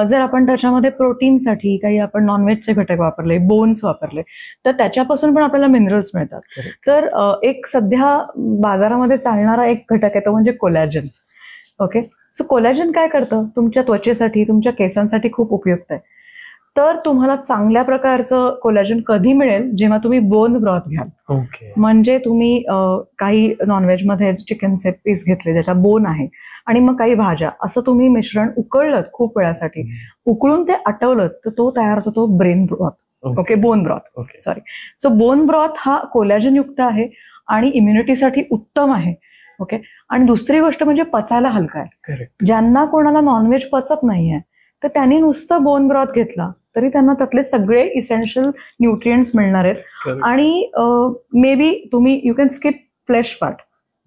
जर आपण त्याच्यामध्ये प्रोटीनसाठी काही आपण नॉनव्हेजचे घटक वापरले, बोन्स वापरले, तर त्याच्यापासून पण आपल्याला मिनरल्स मिळतात. तर एक सध्या बाजारामध्ये चालणारा एक घटक आहे तो म्हणजे कोलॅजन. ओके, सो कोलॅजन काय करतं, तुमच्या त्वचेसाठी, तुमच्या केसांसाठी खूप उपयुक्त आहे. तर तुम्हाला चांगल्या प्रकारचं कोलॅजन कधी मिळेल, जेव्हा तुम्ही बोन ब्रॉथ घ्याल. म्हणजे तुम्ही काही नॉनव्हेजमध्ये चिकनचे पीस घेतले ज्याच्या बोन आहे आणि मग काही भाज्या, असं तुम्ही मिश्रण उकळलं खूप वेळासाठी, उकळून ते आटवलं तर तो तयार होतो तो brain broth. Okay, bone broth, sorry. So bone broth हा कोलॅजन युक्त आहे आणि इम्युनिटीसाठी उत्तम आहे. ओके, आणि दुसरी गोष्ट म्हणजे पचायला हलका आहे. ज्यांना कोणाला नॉनव्हेज पचत नाहीये तर त्यांनी नुसतं बोन ब्रॉथ घेतला तरी त्यांना त्यातले सगळे इसेन्शियल न्यूट्रिएंट्स मिळणार आहेत. आणि मे बी तुम्ही you can skip flesh part.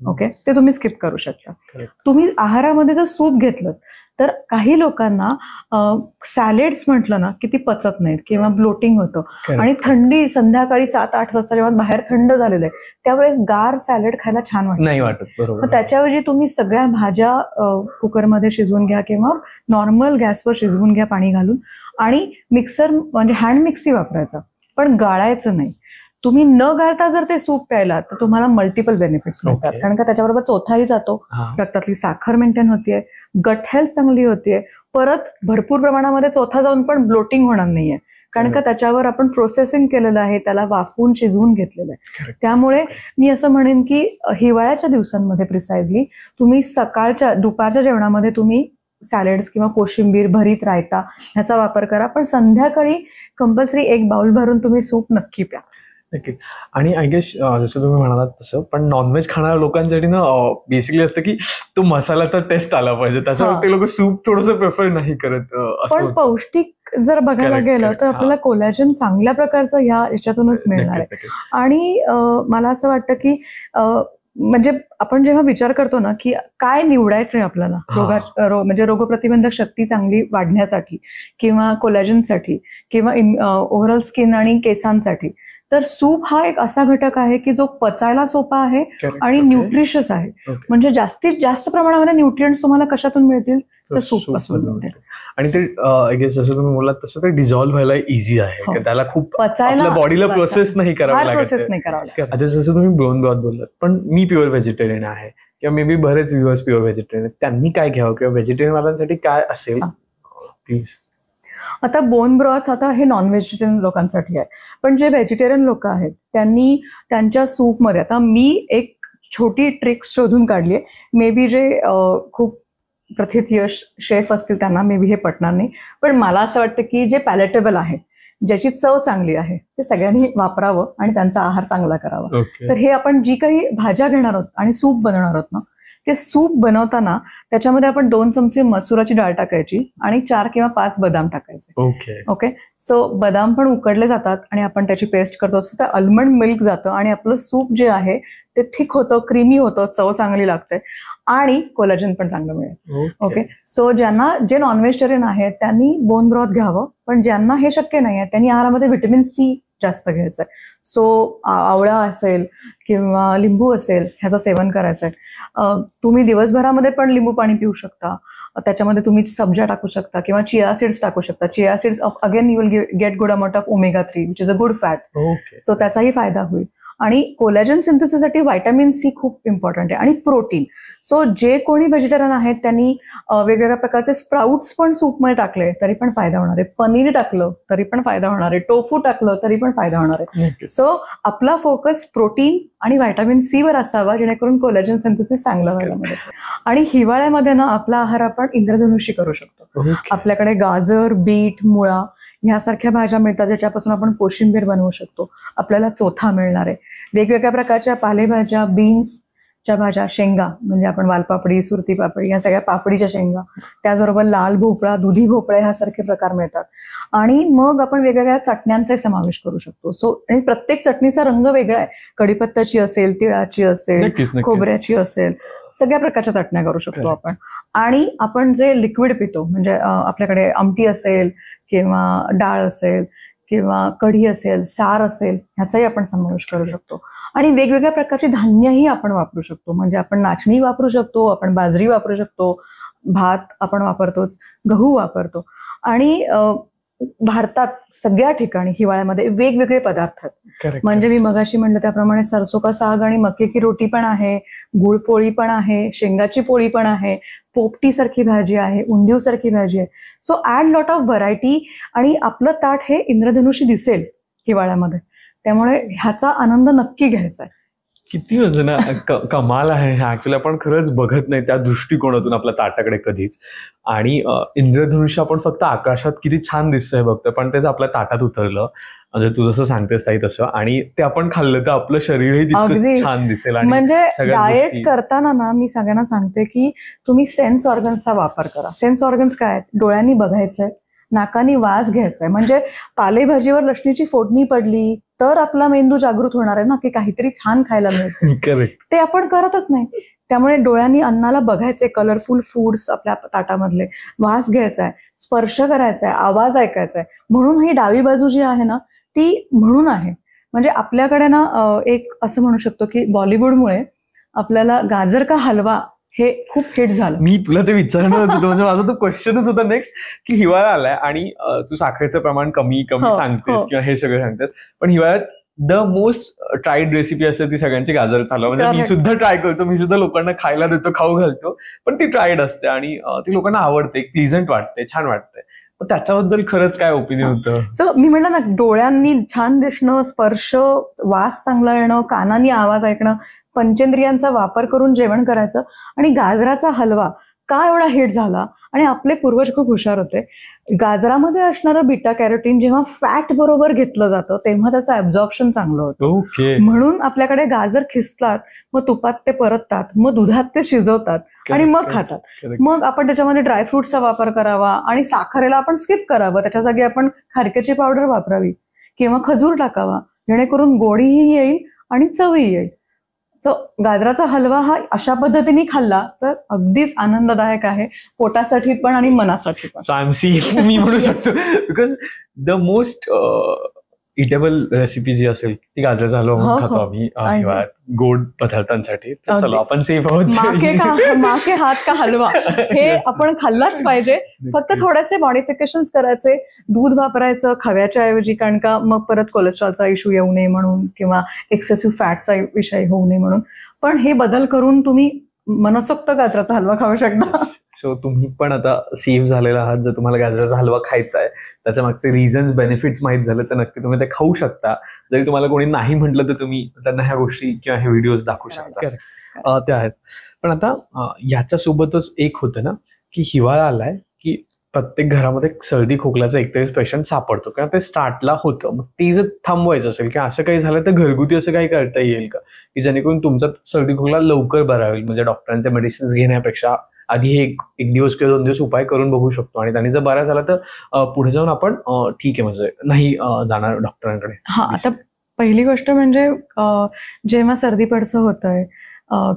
Okay, ते तुम्ही स्किप करू शकता. तुम्ही आहारामध्ये जर सूप घेतलं तर काही लोकांना सॅलेड्स म्हटलं ना की ती पचत नाहीत किंवा ब्लोटिंग होतं. आणि थंडी संध्याकाळी 7-8 वाजता जेव्हा बाहेर थंड झालेलं आहे त्यावेळेस गार सॅलेड खायला छान नाही वाटत. मग त्याच्याऐवजी तुम्ही सगळ्या भाज्या कुकरमध्ये शिजवून घ्या किंवा नॉर्मल गॅसवर शिजवून घ्या पाणी घालून, आणि मिक्सर म्हणजे हँड मिक्सी वापरायचा, पण गाळायचं नाही. तुम्ही न गाळता जर ते सूप प्यायला तर तुम्हाला मल्टिपल बेनिफिट्स मिळतात. कारण का त्याच्याबरोबर चोथाही जातो, रक्तातली साखर मेंटेन होतीये, गट हेल्थ चांगली होतीये, परत भरपूर प्रमाणामध्ये चोथा जाऊन पण ब्लोटिंग होणार नाहीये. कारण का त्याच्यावर आपण प्रोसेसिंग केलेलं आहे, त्याला वाफवून शिजवून घेतलेलं आहे. त्यामुळे मी असं म्हणेन की हिवाळ्याच्या दिवसांमध्ये प्रिसाइजली तुम्ही दुपारच्या जेवणामध्ये तुम्ही सॅलड्स किंवा कोशिंबीर, भरीत, रायता ह्याचा वापर करा, पण संध्याकाळी कंपल्सरी 1 बाउल भरून तुम्ही सूप नक्की प्या. नक्कीच. आणि आय गेस जसं तुम्ही म्हणालात तसं, पण नॉनव्हेज खाणाऱ्या लोकांसाठी ना बेसिकली असतं की तो मसाल्याचा टेस्ट आला पाहिजे, त्याच्यावर ते लोक सूप थोडंसं प्रेफर नाही करत. पण पौष्टिक जर बघायला गेलं तर आपल्याला कोलॅजन चांगल्या प्रकारचं याच्यातूनच मिळणार आहे. आणि मला असं वाटतं की म्हणजे आपण जेव्हा विचार करतो ना की काय निवडायचंय आपल्याला म्हणजे रोगप्रतिबंधक शक्ती चांगली वाढण्यासाठी किंवा कोलॅजनसाठी किंवा ओव्हरऑल स्किन आणि केसांसाठी, तर सूप हा एक असा घटक आहे की जो पचायला सोपा आहे आणि न्यूट्रिशियस आहे. म्हणजे जास्तीत जास्त प्रमाणामध्ये न्यूट्रिएंट्स तुम्हाला कशातून मिळतील तर सूप पासून मिळतील. आणि ते आय गेस जसं तुम्ही बोललात तसं ते डिझॉल्व्ह व्हायला इझी आहे, त्याला खूप पचायला बॉडीला प्रोसेस नाही करावं लागत. आता जसं तुम्ही ब्राऊन ब्रॉथ बोललात, पण मी प्युअर व्हेजिटेरियन आहे किंवा मे बी बरेच व्ह्युअर्स प्युअर व्हेजिटेरियन, त्यांनी काय घ्यावं किंवा व्हेजिटेरियन वाल्यांसाठी काय असेल प्लीज? आता बोन ब्रॉथ आता हे नॉन व्हेजिटेरियन लोकांसाठी आहे, पण जे व्हेजिटेरियन लोक आहेत त्यांनी त्यांच्या सूपमध्ये, आता मी एक छोटी ट्रिक शोधून काढली आहे, मे बी जे खूप प्रथित शेफ असतील त्यांना मे बी हे पटणार नाही, पण मला असं वाटतं की जे पॅलेटेबल आहे, ज्याची चव चांगली आहे, ते सगळ्यांनी वापरावं आणि त्यांचा आहार चांगला करावा. तर हे आपण जी काही भाज्या घेणार आहोत आणि सूप बनवणार आहोत ना, ते सूप बनवताना त्याच्यामध्ये आपण 2 चमचे मसुराची डाळ टाकायची आणि 4 किंवा 5 बदाम टाकायचे. ओके, सो बदाम पण उकडले जातात आणि आपण त्याची पेस्ट करतो, तर आल्मंड मिल्क जातं आणि आपलं सूप जे आहे ते थिक होतं, क्रीमी होतं, चव चांगली लागते आणि कोलॅजन पण चांगलं मिळेल. ओके, सो जे नॉन व्हेजिटेरियन आहेत त्यांनी बोन ब्रॉथ घ्यावं, पण ज्यांना हे शक्य नाही आहे त्यांनी आहारामध्ये व्हिटॅमिन सी जास्त घ्यायचंय. सो आवळा असेल किंवा लिंबू असेल ह्याचं सेवन करायचंय. तुम्ही दिवसभरामध्ये पण लिंबू पाणी पिऊ शकता, त्याच्यामध्ये तुम्ही सब्जा टाकू शकता किंवा चिया सीड्स टाकू शकता. Chia seeds again you will get good amount of omega 3 which is a good fat, so त्याचाही फायदा होईल. आणि कोलॅजन सिंथेसिससाठी व्हिटॅमिन सी खूप इम्पॉर्टंट आहे आणि प्रोटीन. सो जे कोणी व्हेजिटेरियन आहेत त्यांनी वेगवेगळ्या प्रकारचे स्प्राउट्स पण सूपमध्ये टाकले तरी पण फायदा होणार आहे, पनीर टाकलं तरी पण फायदा होणार आहे, टोफू टाकलं तरी पण फायदा होणार आहे. सो आपला फोकस प्रोटीन आणि व्हिटॅमिन सी वर असावा जेणेकरून कोलॅजन सिंथेसिस चांगलं व्हायला मदत होईल. आणि हिवाळ्यामध्ये ना आपला आहार आपण इंद्रधनुषी करू शकतो. आपल्याकडे गाजर, बीट, मुळा ह्यासारख्या भाज्या मिळतात ज्याच्यापासून आपण कोशिंबीर बनवू शकतो. आपल्याला चोथा मिळणार आहे. वेगवेगळ्या प्रकारच्या पालेभाज्या, बीन्सच्या भाज्या, शेंगा म्हणजे आपण वालपापडी, सुरती पापडी ह्या सगळ्या पापडीच्या शेंगा, त्याचबरोबर लाल भोपळा, दुधी भोपळा ह्यासारखे प्रकार मिळतात. आणि मग आपण वेगवेगळ्या चटण्यांचा समावेश करू शकतो. सो आणि प्रत्येक चटणीचा रंग वेगळा आहे. कढीपत्त्याची असेल, तिळाची असेल, खोबऱ्याची असेल, सगळ्या प्रकारच्या चटण्या करू शकतो आपण. आणि आपण जे लिक्विड पितो म्हणजे आपल्याकडे आमटी असेल किंवा डाळ असेल किंवा कढी असेल, सार असेल ह्याचाही आपण समावेश करू शकतो. आणि वेगवेगळ्या प्रकारची धान्यही आपण वापरू शकतो. म्हणजे आपण नाचणी वापरू शकतो, आपण बाजरी वापरू शकतो, भात आपण वापरतोच, गहू वापरतो. आणि भारतात सगळ्या ठिकाणी हिवाळ्यामध्ये वेगवेगळे पदार्थ आहेत. म्हणजे मी मगाशी म्हणलं त्याप्रमाणे सरसो का साग आणि मके की रोटी पण आहे, गुळपोळी पण आहे, शेंगाची पोळी पण आहे, पोपटी सारखी भाजी आहे, उंदीव सारखी भाजी आहे. So add lot of variety आणि आपलं ताट हे इंद्रधनुषी दिसेल हिवाळ्यामध्ये. त्यामुळे ह्याचा आनंद नक्की घ्यायचा आहे. किती म्हणजे ना कमाल आहे. ऍक्च्युली आपण खरंच बघत नाही त्या दृष्टिकोनातून आपल्या ताटाकडे कधीच. आणि इंद्रधनुष्य आपण फक्त आकाशात किती छान दिसतंय बघतोय, पण तेच आपल्या ताटात उतरलं म्हणजे तू जसं सांगतेस ताई तसं, आणि ते आपण खाल्लं तर आपलं शरीरही तितकं छान दिसेल. म्हणजे डाएट करताना ना मी सगळ्यांना सांगते की तुम्ही सेन्स ऑर्गन्सचा वापर करा. सेन्स ऑर्गन्स काय आहेत? डोळ्यांनी बघायचंय, नाकानी वास घ्यायचाय. म्हणजे पालेभाजीवर लसणीची फोडणी पडली तर आपला मेंदू जागृत होणार आहे ना की काहीतरी छान खायला मिळतं. ते आपण करतच नाही. त्यामुळे डोळ्यांनी अन्नाला बघायचे, कलरफुल फूड्स आपल्या ताटामधले, वास घ्यायचाय, स्पर्श करायचाय, आवाज ऐकायचाय. म्हणून ही डावी बाजू जी आहे ना ती म्हणून आहे. म्हणजे आपल्याकडे ना एक असं म्हणू शकतो की बॉलिवूडमुळे आपल्याला गाजर का हलवा हे खूप हिट झालं. मी तुला ते विचारणारच होतं. म्हणजे माझा तो क्वेश्चनच होता नेक्स्ट की हिवाळा आलाय आणि तू साखरेचं प्रमाण कमी सांगतेस किंवा हे सगळं सांगतेस, पण हिवाळ्यात द मोस्ट ट्राईड रेसिपी असते ती सगळ्यांची गाजर चालव. म्हणजे मी सुद्धा ट्राय करतो, मी सुद्धा लोकांना खायला देतो, खाऊ घालतो, पण ती ट्राईड असते आणि ती लोकांना आवडते, प्लीझंट वाटते, छान वाटते. पण त्याच्याबद्दल खरंच काय ओपिनियन होतं? सो मी म्हणलं ना, डोळ्यांनी छान दिसणं, स्पर्श, वास चांगला येणं, कानांनी आवाज ऐकणं, पंचेंद्रियांचा वापर करून जेवण करायचं. आणि गाजराचा हलवा का एवढा हिट झाला आणि आपले पूर्वज खूप हुशार होते. गाजरामध्ये असणारं बीटा कॅरोटीन जेव्हा फॅट बरोबर घेतलं जातं तेव्हा त्याचं ऍब्झॉर्प्शन चांगलं होतं. ओके. म्हणून आपल्याकडे गाजर खिसतात, मग तुपात ते परततात, मग दुधात ते शिजवतात आणि मग खातात. मग आपण त्याच्यामध्ये ड्रायफ्रुट्सचा वापर करावा आणि साखरेला आपण स्किप करावं, त्याच्या जागी आपण खारक्याची पावडर वापरावी किंवा खजूर टाकावा, जेणेकरून गोडीही येईल आणि चवही येईल. गाजराचा हलवा हा अशा पद्धतीने खाल्ला तर अगदीच आनंददायक आहे, पोटासाठी पण आणि मनासाठी पण. मी म्हणू शकतो because the most eatable recipe जी असेल ती गाजराचा हलवा म्हणून खातो आम्ही गोड पदार्थांसाठी. चलो आपण सेफ आहोत. माके हात का हलवा हे आपण खाल्लाच पाहिजे. फक्त थोडेसे मॉडिफिकेशन करायचे, दूध वापरायचं खव्याच्या ऐवजी, कारण का मग परत कोलेस्ट्रॉलचा इश्यू येऊ नये म्हणून किंवा एक्सेसिव्ह फॅटचा विषय होऊ नये म्हणून. पण हे बदल करून तुम्ही मनसोक्त गाजराचा हलवा खाऊ शकता. सो तुम्ही पण आता सेफ झालेला आहात. जर तुम्हाला गाजराचा हलवा खायचा आहे, त्याच्या मागचे रिझन्स बेनिफिट्स माहीत झाले तर नक्की तुम्ही ते खाऊ शकता. जरी तुम्हाला कोणी नाही म्हटलं तर तुम्ही त्यांना ह्या गोष्टी किंवा हे व्हिडिओज दाखवू शकता. ते आहेत. पण आता याच्यासोबतच एक होतं ना की हिवाळा आलाय की प्रत्येक घरामध्ये सर्दी खोकल्याचा एकतरी पेशंट सापडतो, कारण ते स्टार्टला होतं. मग ते जर थांबवायचं असेल की असं काही झालं तर घरगुती असं काही करता येईल का की जेणेकरून तुमचा सर्दी खोकला लवकर बरा होईल? म्हणजे डॉक्टरांचे मेडिसिन्स घेण्यापेक्षा आधी हे एक दिवस किंवा 2 दिवस उपाय करून बघू शकतो आणि त्यांनी जर बरा झाला तर पुढे जाऊन आपण ठीक आहे म्हणजे नाही जाणार डॉक्टरांकडे. हा, आता पहिली गोष्ट म्हणजे जेव्हा सर्दी पडसं होतंय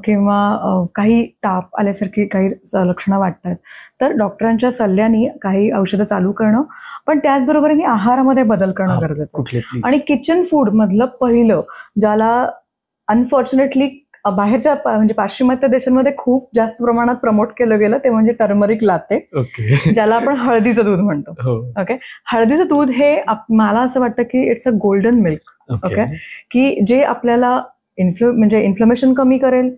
किंवा काही ताप आल्यासारखी काही लक्षणं वाटतात तर डॉक्टरांच्या सल्ल्याने काही औषधं चालू करणं, पण त्याचबरोबरीने आहारामध्ये बदल करणं गरजेचं आहे. आणि किचन फूड मधलं पहिलं, ज्याला अनफॉर्च्युनेटली बाहेरच्या म्हणजे पाश्चिमात्य देशांमध्ये खूप जास्त प्रमाणात प्रमोट केलं गेलं, ते म्हणजे टर्मरिक लाते, ज्याला आपण हळदीचं दूध म्हणतो. ओके, हळदीचं दूध हे मला असं वाटतं की it's a golden milk. Okay, की जे आपल्याला म्हणजे इन्फ्लमेशन कमी करेल,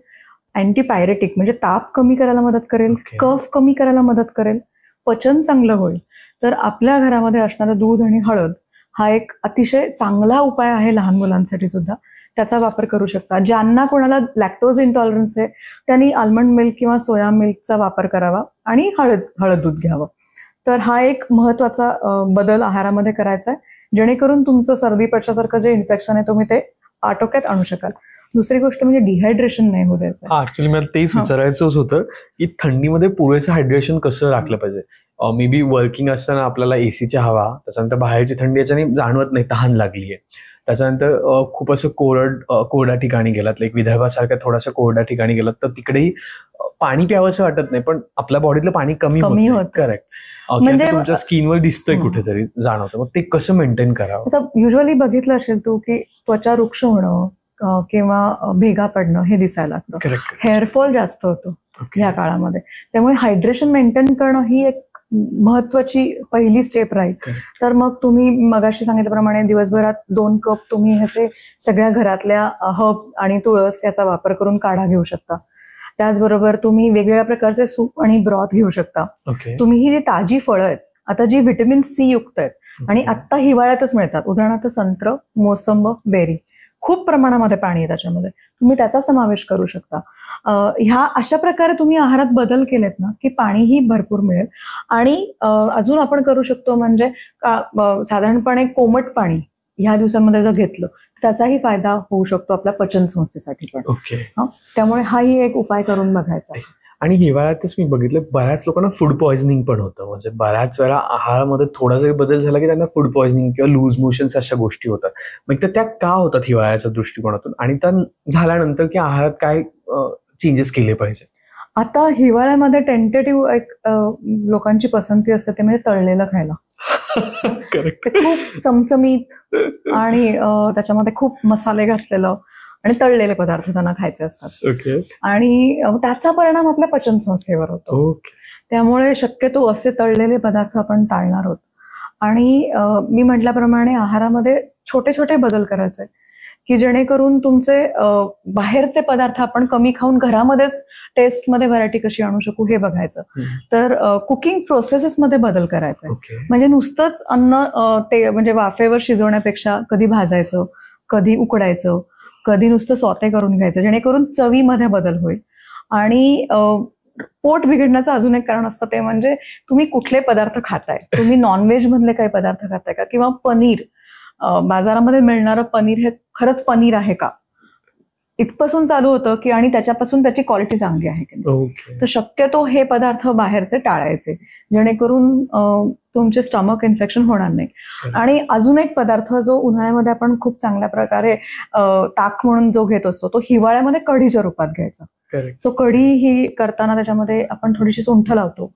अँटीपायरेटिक म्हणजे ताप कमी करायला मदत करेल, कफ कमी करायला मदत करेल, पचन चांगलं होईल. तर आपल्या घरामध्ये असणारं दूध आणि हळद हा एक अतिशय चांगला उपाय आहे लहान मुलांसाठी सुद्धा. त्याचा वापर करू शकता. ज्यांना कोणाला लॅक्टोज इंटॉलरन्स आहे त्यांनी आल्मंड मिल्क किंवा सोया मिल्कचा वापर करावा आणि हळद दूध घ्यावं. तर हा एक महत्वाचा बदल आहारामध्ये करायचा आहे, जेणेकरून तुमचं सर्दी पडसासारखं जे इन्फेक्शन आहे तुम्ही ते आटोक्यात आणू शकाल. दुसरी गोष्ट म्हणजे डिहायड्रेशन नाही होऊ द्यायचं. ऍक्च्युअली मला तेच विचारायचंच होतं की थंडीमध्ये पुरेसं हायड्रेशन कसं राखलं पाहिजे. मे बी वर्किंग असताना आपल्याला एसीची हवा, त्याच्यानंतर बाहेरची थंडी याच्याने जाणवत नाही, तहान लागली आहे. त्याच्यानंतर खूप असं कोरड्या ठिकाणी गेलात, लाईक विदर्भासारख्या थोड्याशा कोरड्या ठिकाणी गेलात तर तिकडेही पाणी प्यावंसं वाटत नाही, पण आपल्या बॉडीतलं पाणी कमी होतं. करेक्ट, म्हणजे तुमच्या स्किनवर दिसतंय कुठेतरी जाणवतं. मग ते कसं मेंटेन करावं? युजली बघितलं असेल तू की त्वचा रुक्ष होणं किंवा भेगा पडणं हे दिसायला लागतं. हेअरफॉल जास्त होतो ह्या काळामध्ये. त्यामुळे हायड्रेशन मेंटेन करणं ही एक महत्वाची पहिली स्टेप राहील. तर मग तुम्ही मगाशी सांगितल्याप्रमाणे दिवसभरात 2 कप तुम्ही ह्याचे सगळ्या घरातल्या हर्ब्स आणि तुळस याचा वापर करून काढा घेऊ शकता. त्याचबरोबर तुम्ही वेगवेगळ्या प्रकारचे सूप आणि ब्रॉथ घेऊ शकता. तुम्ही ही जी ताजी फळं आहेत आता जी व्हिटॅमिन सी युक्त आहेत आणि आत्ता हिवाळ्यातच मिळतात, उदाहरणार्थ संत्र, मोसंब, बेरी, खूप प्रमाणामध्ये पाणी आहे त्याच्यामध्ये, तुम्ही त्याचा समावेश करू शकता. ह्या अशा प्रकारे तुम्ही आहारात बदल केलेत ना की पाणीही भरपूर मिळेल. आणि अजून आपण करू शकतो म्हणजे साधारणपणे कोमट पाणी ह्या दिवसांमध्ये जर घेतलं त्याचाही फायदा होऊ शकतो आपल्या पचन संस्थेसाठी पण. त्यामुळे हाही एक उपाय करून बघायचा. आणि हिवाळ्यातच मी बघितलं बऱ्याच लोकांना फूड पॉइझनिंग पण होतं. म्हणजे बऱ्याच वेळा आहारामध्ये थोडा जरी बदल झाला की त्यांना फूड पॉइझनिंग किंवा लूज मोशन्स अशा गोष्टी होतात. मग त्या का होतात हिवाळ्याच्या दृष्टिकोनातून, आणि त्या झाल्यानंतर की आहारात काय चेंजेस केले पाहिजे? आता हिवाळ्यामध्ये टेंटेटिव्ह एक लोकांची पसंती असते ते म्हणजे तळलेलं खायला. ते खूप चमचमीत आणि त्याच्यामध्ये खूप मसाले घातलेलं आणि तळलेले पदार्थ त्यांना खायचे असतात. आणि त्याचा परिणाम आपल्या पचन संस्थेवर होतो. त्यामुळे शक्यतो असे तळलेले पदार्थ आपण टाळणार आहोत. आणि मी म्हटल्याप्रमाणे आहारामध्ये छोटे छोटे बदल करायचे की जेणेकरून तुमचे बाहेरचे पदार्थ आपण कमी खाऊन घरामध्येच टेस्टमध्ये व्हरायटी कशी आणू शकू हे बघायचं. तर कुकिंग प्रोसेसेसमध्ये बदल करायचा. म्हणजे नुसतंच अन्न ते म्हणजे वाफेवर शिजवण्यापेक्षा कधी भाजायचं, कधी उकडायचं, कधी नुसतं सॉते करून घ्यायचं, जेणेकरून चवीमध्ये बदल होईल. आणि पोट बिघडण्याचं अजून एक कारण असतं, ते म्हणजे तुम्ही कुठले पदार्थ खाताय. तुम्ही नॉनव्हेज मधले काही पदार्थ खाताय का, किंवा पनीर, बाजारामध्ये मिळणारं पनीर हे खरंच पनीर आहे का, इथपासून चालू होतं की, आणि त्याच्यापासून त्याची क्वालिटी चांगली आहे की नाही. तर शक्यतो हे पदार्थ बाहेरचे टाळायचे, जेणेकरून तुमचे स्टमक इन्फेक्शन होणार नाही. आणि अजून एक पदार्थ जो उन्हाळ्यामध्ये आपण खूप चांगल्या प्रकारे ताक म्हणून जो घेत असतो, तो हिवाळ्यामध्ये कढीच्या रूपात घ्यायचा. सो कढी ही करताना त्याच्यामध्ये आपण थोडीशी सुंठ लावतो,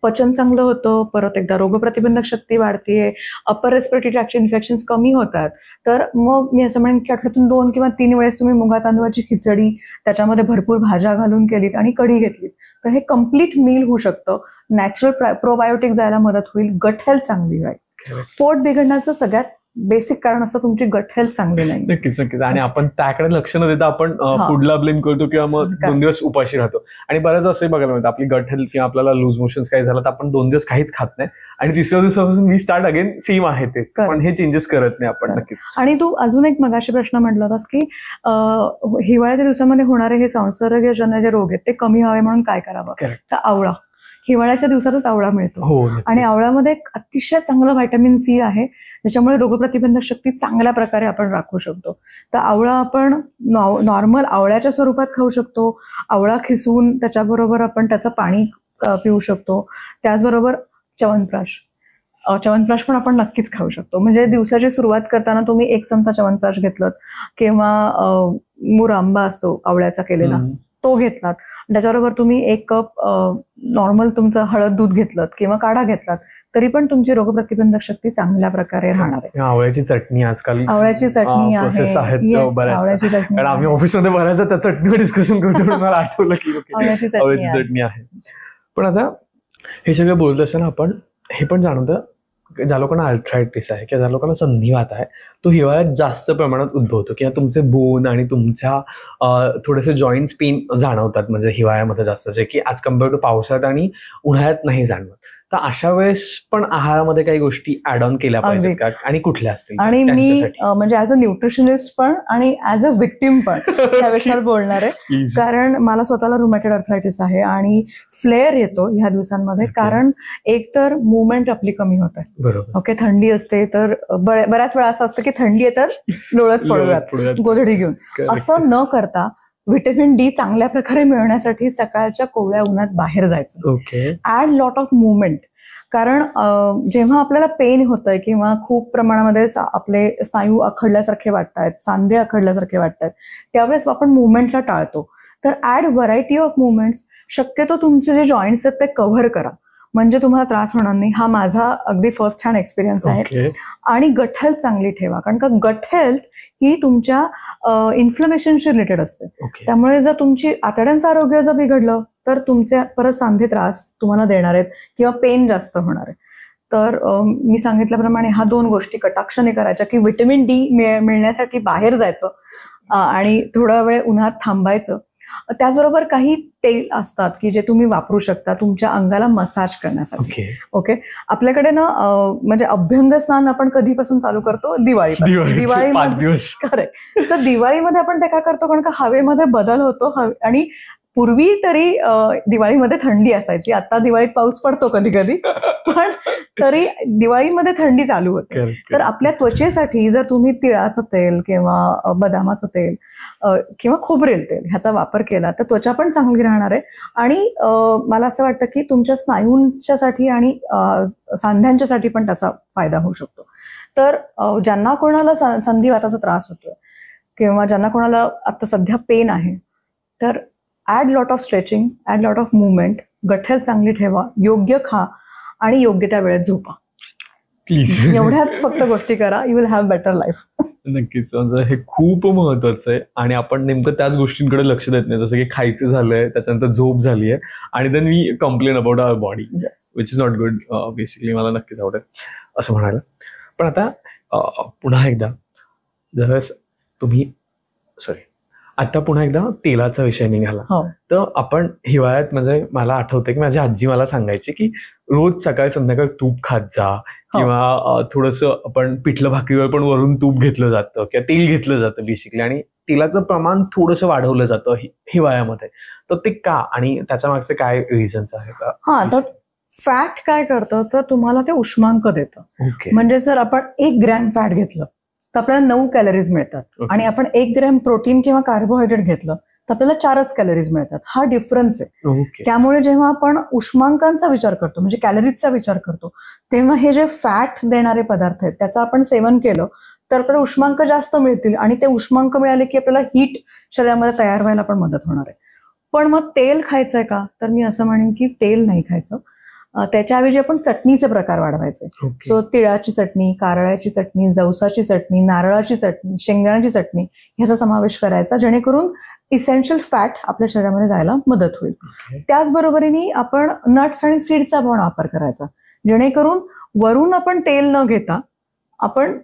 पचन चांगलं होतं, परत एकदा रोगप्रतिबंधक शक्ती वाढतीये, अपर रेस्पिरेटरी ट्रॅक्टचे इन्फेक्शन्स कमी होतात. तर मग मी असं म्हणेन की आठवड्यातून 2 किंवा 3 वेळेस तुम्ही मुगा तांदूळाची खिचडी, त्याच्यामध्ये भरपूर भाज्या घालून केलीत आणि कढी घेतलीत, तर हे कम्प्लीट मील होऊ शकतं. नॅचरल प्रोबायोटिक जायला मदत होईल, गट हेल्थ चांगली राहील. पोट बिघडण्याचं सगळ्यात बेसिक कारण असं तुमची गट हेल्थ चांगली नाही. नक्कीच नक्कीच. आणि आपण त्याकडे लक्ष न देता आपण फूडला ब्लेम करतो किंवा मग 2 दिवस उपाशी राहतो. आणि बऱ्याच असंही बघायला मिळतं, आपली गट हेल्थ किंवा आपल्याला लूज मोशन्स काही झालं तर आपण 2 दिवस काहीच खात नाही, आणि 3ऱ्या दिवसापासून वी स्टार्ट अगेन सेम आहे तेच, पण हे चेंजेस करत नाही आपण. नक्कीच. आणि तू अजून एक मगाशी प्रश्न म्हटला होतास की हिवाळ्याच्या दिवसामध्ये होणारे हे संसर्गजन्य जे रोग आहेत ते कमी व्हावे म्हणून काय करावं. तर आवळा, हिवाळ्याच्या दिवसातच आवळा मिळतो, आणि आवळ्यामध्ये एक अतिशय चांगलं व्हिटॅमिन सी आहे, ज्याच्यामुळे रोगप्रतिबंधक शक्ती चांगल्या प्रकारे आपण राखू शकतो. तर आवळा आपण नॉर्मल आवळ्याच्या स्वरूपात खाऊ शकतो, आवळा खिसवून त्याच्याबरोबर आपण त्याचं पाणी पिऊ शकतो. त्याचबरोबर च्यवनप्राश पण आपण नक्कीच खाऊ शकतो. म्हणजे दिवसाची सुरुवात करताना तुम्ही 1 चमचा च्यवनप्राश घेतलं, किंवा मुरांबा असतो आवळ्याचा केलेला, तो घेतलात, त्याच्याबरोबर तुम्ही 1 कप नॉर्मल तुमचं हळद दूध घेतलं किंवा काढा घेतलात, तरी पण तुमची रोगप्रतिबंधक शक्ती चांगल्या प्रकारे राहणार आहे. आवळ्याची चटणी आजकाल, आवळ्याची चटणी आहे, आवळ्याची चटणी, आम्ही ऑफिसमध्ये बऱ्याचदा त्या चटणीवर डिस्कशन करतो, मला आठवलं की आवळ्याची चटणी आहे. पण आता हे सगळं बोलत असताना आपण हे पण जाणवतं, ज्या लोकांना आर्थरायटिस आहे किंवा ज्या लोकांना संधिवात आहे, तो हिवाळ्यात जास्त प्रमाणात उद्भवतो, किंवा तुमचे बोन आणि तुमच्या थोडेसे जॉईंट्स पेन जाणवतात म्हणजे हिवाळ्यामध्ये जास्त, जे की ॲज कम्पेअर टू पावसाळ्यात आणि उन्हाळ्यात नाही जाणवत. तर अशा वेळेस पण आहारामध्ये काही गोष्टी ऍड ऑन केल्या पाहिजेत का, आणि कुठल्या असतील? आणि मी म्हणजे ऍज अ न्यूट्रिशनिस्ट पण आणि ऍज अ विक्टिम पण त्या विषयावर बोलणार आहे, कारण मला स्वतःला रुमॅटॉइड आर्थरायटिस आहे आणि फ्लेअर येतो ह्या दिवसांमध्ये, कारण एक तर मुवमेंट आपली कमी होत आहे. बरोबर. ओके, थंडी असते, तर बऱ्याच वेळा असं असतं की थंडी आहे तर लोळत पडूयात गोधडी घेऊन. असं न करता व्हिटॅमिन डी चांगल्या प्रकारे मिळवण्यासाठी सकाळच्या कोवळ्या उन्हात बाहेर जायचं. ऍड लॉट ऑफ मुवमेंट, कारण जेव्हा आपल्याला पेन होतंय किंवा खूप प्रमाणामध्ये आपले स्नायू आखडल्यासारखे वाटतात, सांधे आखडल्यासारखे वाटतात, त्यावेळेस आपण मुवमेंटला टाळतो. तर ऍड व्हरायटी ऑफ मुवमेंट्स. शक्यतो तुमचे जे जॉईंट्स आहेत ते कव्हर करा, म्हणजे तुम्हाला त्रास होणार नाही. हा माझा अगदी फर्स्ट हँड एक्सपिरियन्स आहे. आणि गट हेल्थ चांगली ठेवा, कारण का गट हेल्थ ही तुमच्या इन्फ्लमेशनशी रिलेटेड असते. त्यामुळे जर तुमची आतड्यांचं आरोग्य जर बिघडलं तर तुमचे परत सांधे त्रास तुम्हाला देणार आहेत किंवा पेन जास्त होणार आहे. तर मी सांगितल्याप्रमाणे ह्या 2 गोष्टी कटाक्षाने करायच्या, की व्हिटॅमिन डी मिळण्यासाठी बाहेर जायचं आणि थोडा वेळ उन्हात थांबायचं. त्याचबरोबर काही तेल असतात की जे तुम्ही वापरू शकता तुमच्या अंगाला मसाज करण्यासाठी. ओके, आपल्याकडे ना म्हणजे अभ्यंग स्नान आपण कधीपासून चालू करतो? दिवाळीमध्ये. करेक्ट. सर दिवाळीमध्ये आपण ते काय करतो, कारण का हवेमध्ये बदल होतो, आणि पूर्वी तरी दिवाळीमध्ये थंडी असायची, आता दिवाळीत पाऊस पडतो कधी कधी, पण तरी दिवाळीमध्ये थंडी चालू होते. तर आपल्या त्वचेसाठी जर तुम्ही तिळाचं तेल किंवा बदामाचं तेल किंवा खोबरेल तेल ह्याचा वापर केला तर त्वचा पण चांगली राहणार आहे. आणि मला असं वाटतं की तुमच्या स्नायूंच्यासाठी आणि सांध्यांच्यासाठी पण त्याचा फायदा होऊ शकतो. तर ज्यांना कोणाला संधिवाताचा त्रास होतोय किंवा ज्यांना कोणाला आता सध्या पेन आहे, तर add lot of stretching, add lot of movement, gut health चांगली ठेवा, योग्य खा आणि योग्य त्या वेळेत झोपा. प्लीज एवढ्याच फक्त गोष्टी करा, you will have better life. नक्कीच, हे खूप महत्वाचं आहे आणि आपण नेमकं त्याच गोष्टींकडे लक्ष देत नाही, जसं की खायचं झालंय, त्याच्यानंतर झोप झाली आहे आणि then we complain about our body, which is not good. Basically मला नक्कीच आवडेल असं म्हणायला. पण आता पुन्हा एकदा ज्यावेळेस तुम्ही आता पुन्हा एकदा तेलाचा विषय निघाला. हो. तर आपण हिवाळ्यात म्हणजे मला आठवतं की माझी आजी मला सांगायची की रोज सकाळी संध्याकाळी तूप खात जा किंवा थोडंसं आपण पिठलं भाकरीवर पण वरून तूप घेतलं जातं किंवा तेल घेतलं जातं बेसिकली, आणि तेलाचं प्रमाण थोडंसं वाढवलं जातं हिवाळ्यामध्ये. तर ते का आणि त्याच्या मागचे काय रिझन्स आहेत? हा, तर फॅट काय करतं तर तुम्हाला ते उष्मांक देतं. म्हणजे जर आपण 1 ग्रॅम फॅट घेतलं तर आपल्याला 9 कॅलरीज मिळतात आणि आपण 1 ग्रॅम प्रोटीन किंवा कार्बोहायड्रेट घेतलं तर आपल्याला 4च कॅलरीज मिळतात. हा डिफरन्स आहे. त्यामुळे जेव्हा आपण उष्मांकांचा विचार करतो म्हणजे कॅलरीजचा विचार करतो तेव्हा हे जे फॅट देणारे पदार्थ आहेत त्याचं आपण सेवन केलं तर आपल्याला उष्मांक जास्त मिळतील आणि ते उष्मांक मिळाले की आपल्याला हीट शरीरामध्ये तयार व्हायला पण मदत होणार आहे. पण मग तेल खायचंय का, तर मी असं म्हणेन की तेल नाही खायचं. त्याच्याऐवजी आपण चटणीचे प्रकार वाढवायचे. सो तिळाची चटणी, कारळ्याची चटणी, जवसाची चटणी, नारळाची चटणी, शेंगदाण्याची चटणी ह्याचा समावेश करायचा, जेणेकरून इसेन्शियल फॅट आपल्या शरीरामध्ये जायला मदत होईल. त्याचबरोबरीने आपण नट्स आणि सीड्सचा पण वापर करायचा, जेणेकरून वरून आपण तेल न घेता आपण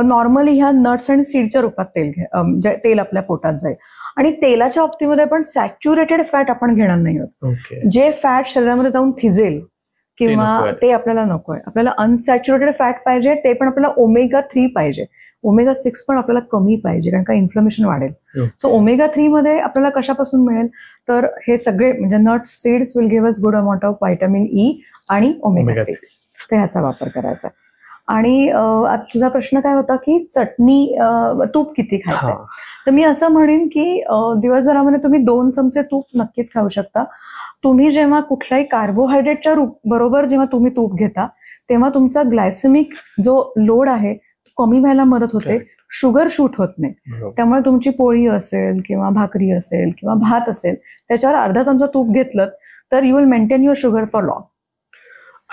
नॉर्मली ह्या नट्स आणि सीडच्या रूपात तेल आपल्या पोटात जाईल. आणि तेलाच्या बाबतीमध्ये आपण सॅच्युरेटेड फॅट आपण घेणार नाही आहोत. जे फॅट शरीरामध्ये जाऊन थिजेल किंवा ते आपल्याला नकोय. आपल्याला अनसॅच्युरेटेड फॅट पाहिजे, ते पण आपल्याला ओमेगा-3 पाहिजे. ओमेगा-6 पण आपल्याला कमी पाहिजे कारण का इन्फ्लमेशन वाढेल. सो ओमेगा-3 मध्ये आपल्याला कशापासून मिळेल तर हे सगळे म्हणजे nuts, seeds will give us good amount of vitamin E आणि ओमेगा-3. तर ह्याचा वापर करायचा. आणि तुझा प्रश्न काय होता की चटणी, तूप किती खायचं, तर मी असं म्हणेन की दिवसभरामध्ये तुम्ही 2 चमचे तूप नक्कीच खाऊ शकता. तुम्ही जेव्हा कुठल्याही कार्बोहायड्रेटच्या बरोबर जेव्हा तुम्ही तूप घेता तेव्हा तुमचा ग्लायसेमिक जो लोड आहे तो कमी व्हायला मदत होते, शुगर शूट होत नाही. त्यामुळे तुमची पोळी असेल किंवा भाकरी असेल किंवा भात असेल त्याच्यावर अर्धा चमचा तूप घेतलं तर you will maintain your sugar for long.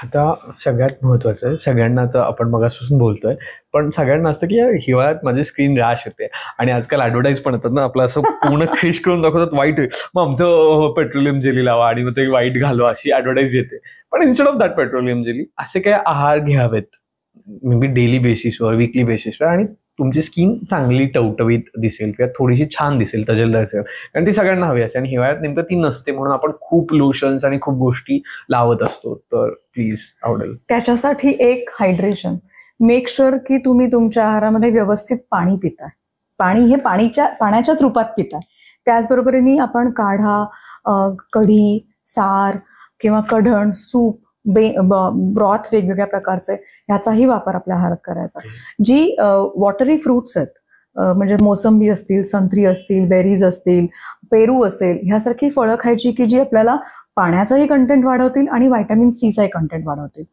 आता सगळ्यात महत्वाचं आहे, सगळ्यांना तर आपण मगापासून बोलतोय पण सगळ्यांना असतं की हिवाळ्यात माझी स्क्रीन रॅश येते आणि आजकाल ऍडव्हर्टाईज पण येतात ना, आपलं असं पूर्ण खिश करून दाखवतात वाईट आहे, मग आमचं पेट्रोलियम जेली लावा आणि मग ते वाईट घालवा अशी ऍडव्हर्टाईज येते. पण instead of that petroleum jelly असे काय आहार घ्यावेत मे बी डेली बेसिसवर, वीकली बेसिसवर, आणि तुमची स्किन चांगली टवटवीत दिसेल किंवा थोडीशी छान दिसेल, तजेलदार दिसेल, कारण ती सगळ्यांना हवी असते आणि हिवाळ्यात नेमकं ती नसते म्हणून आपण खूप लोशन्स आणि खूप गोष्टी लावत असतो. तर प्लीज आवडेल त्याच्यासाठी एक हायड्रेशन, मेक शुअर की तुम्ही तुमच्या आहारामध्ये व्यवस्थित पाणी पिताय. पाणी हे पाण्याच्याच रूपात पिताय. त्याचबरोबरीने आपण काढा, कढी, सार किंवा कढण, सूप, ब्रॉथ वेगवेगळ्या प्रकारचे ह्याचाही वापर आपल्या आहारात करायचा. जी वॉटरी फ्रुट्स आहेत म्हणजे मोसंबी असतील, संत्री असतील, बेरीज असतील, पेरू असेल, ह्यासारखी फळं खायची की जी आपल्याला पाण्याचाही कंटेंट वाढवतील आणि व्हिटॅमिन सीचाही कंटेंट वाढवतील.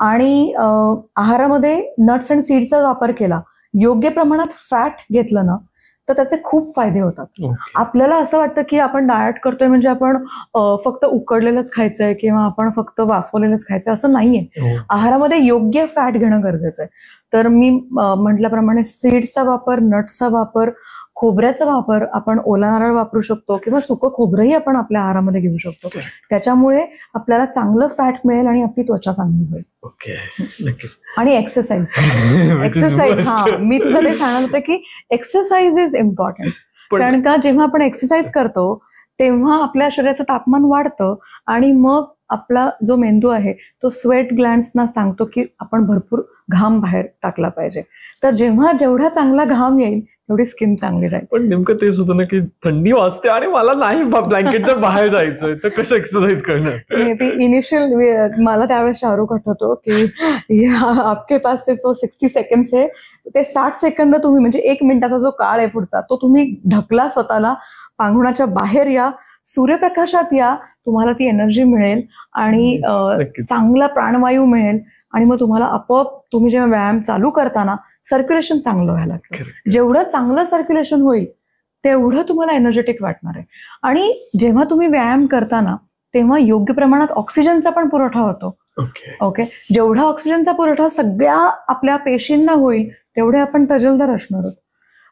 आणि आहारामध्ये नट्स अँड सीड्सचा वापर केला, योग्य प्रमाणात फॅट घेतलं ना तर त्याचे खूप फायदे होतात. आपल्याला असं वाटतं की आपण डाएट करतोय म्हणजे आपण फक्त उकडलेलंच खायचंय किंवा आपण फक्त वाफवलेलंच खायचंय, असं नाहीये. आहारामध्ये योग्य फॅट घेणं गरजेचं आहे. तर मी म्हटल्याप्रमाणे सीड्सचा वापर, नट्सचा वापर, खोबऱ्याचा वापर, आपण ओला नारळ वापरू शकतो किंवा सुकं खोबरंही आपण आपल्या आहारामध्ये घेऊ शकतो. त्याच्यामुळे आपल्याला चांगलं फॅट मिळेल आणि आपली त्वचा चांगली होईल. नक्कीच. आणि एक्सरसाइज हा, मी तुला ते सांगणार होते की एक्सरसाइज इज इम्पॉर्टंट. कारण का जेव्हा आपण एक्सरसाइज करतो तेव्हा आपल्या शरीराचं तापमान वाढतं आणि मग आपला जो मेंदू आहे तो स्वेट ग्लँड्सना सांगतो की आपण भरपूर घाम बाहेर टाकला पाहिजे. तर जेवढा चांगला घाम येईल तेवढी स्किन चांगली राहील. पण नेमकं तेच होतं ना की थंडी वाजते आणि मला नाही ब्लँकेटच्या बाहेर जायचं, तर कसं एक्सरसाइज करणार. ते इनिशियल मला त्यावेळेस शाहरुख आठवतो की आपके पास सिर्फ 60 सेकंड्स आहे, ते 60 सेकंद तुम्ही म्हणजे 1 मिनिटाचा जो काळ आहे पुढचा तो तुम्ही ढकला, स्वतःला पांघरुणाच्या बाहेर या, सूर्यप्रकाशात या, तुम्हाला ती एनर्जी मिळेल आणि चांगला प्राणवायू मिळेल आणि मग तुम्हाला आपोआप तुम्ही जेव्हा व्यायाम चालू करताना सर्क्युलेशन चांगलं व्हायला लागतं. जेवढं चांगलं सर्क्युलेशन होईल तेवढं तुम्हाला एनर्जेटिक वाटणार आहे. आणि जेव्हा तुम्ही व्यायाम करताना तेव्हा योग्य प्रमाणात ऑक्सिजनचा पण पुरवठा होतो. ओके, जेवढा ऑक्सिजनचा पुरवठा सगळ्या आपल्या पेशींना होईल तेवढे आपण तजेलदार असणार आहोत.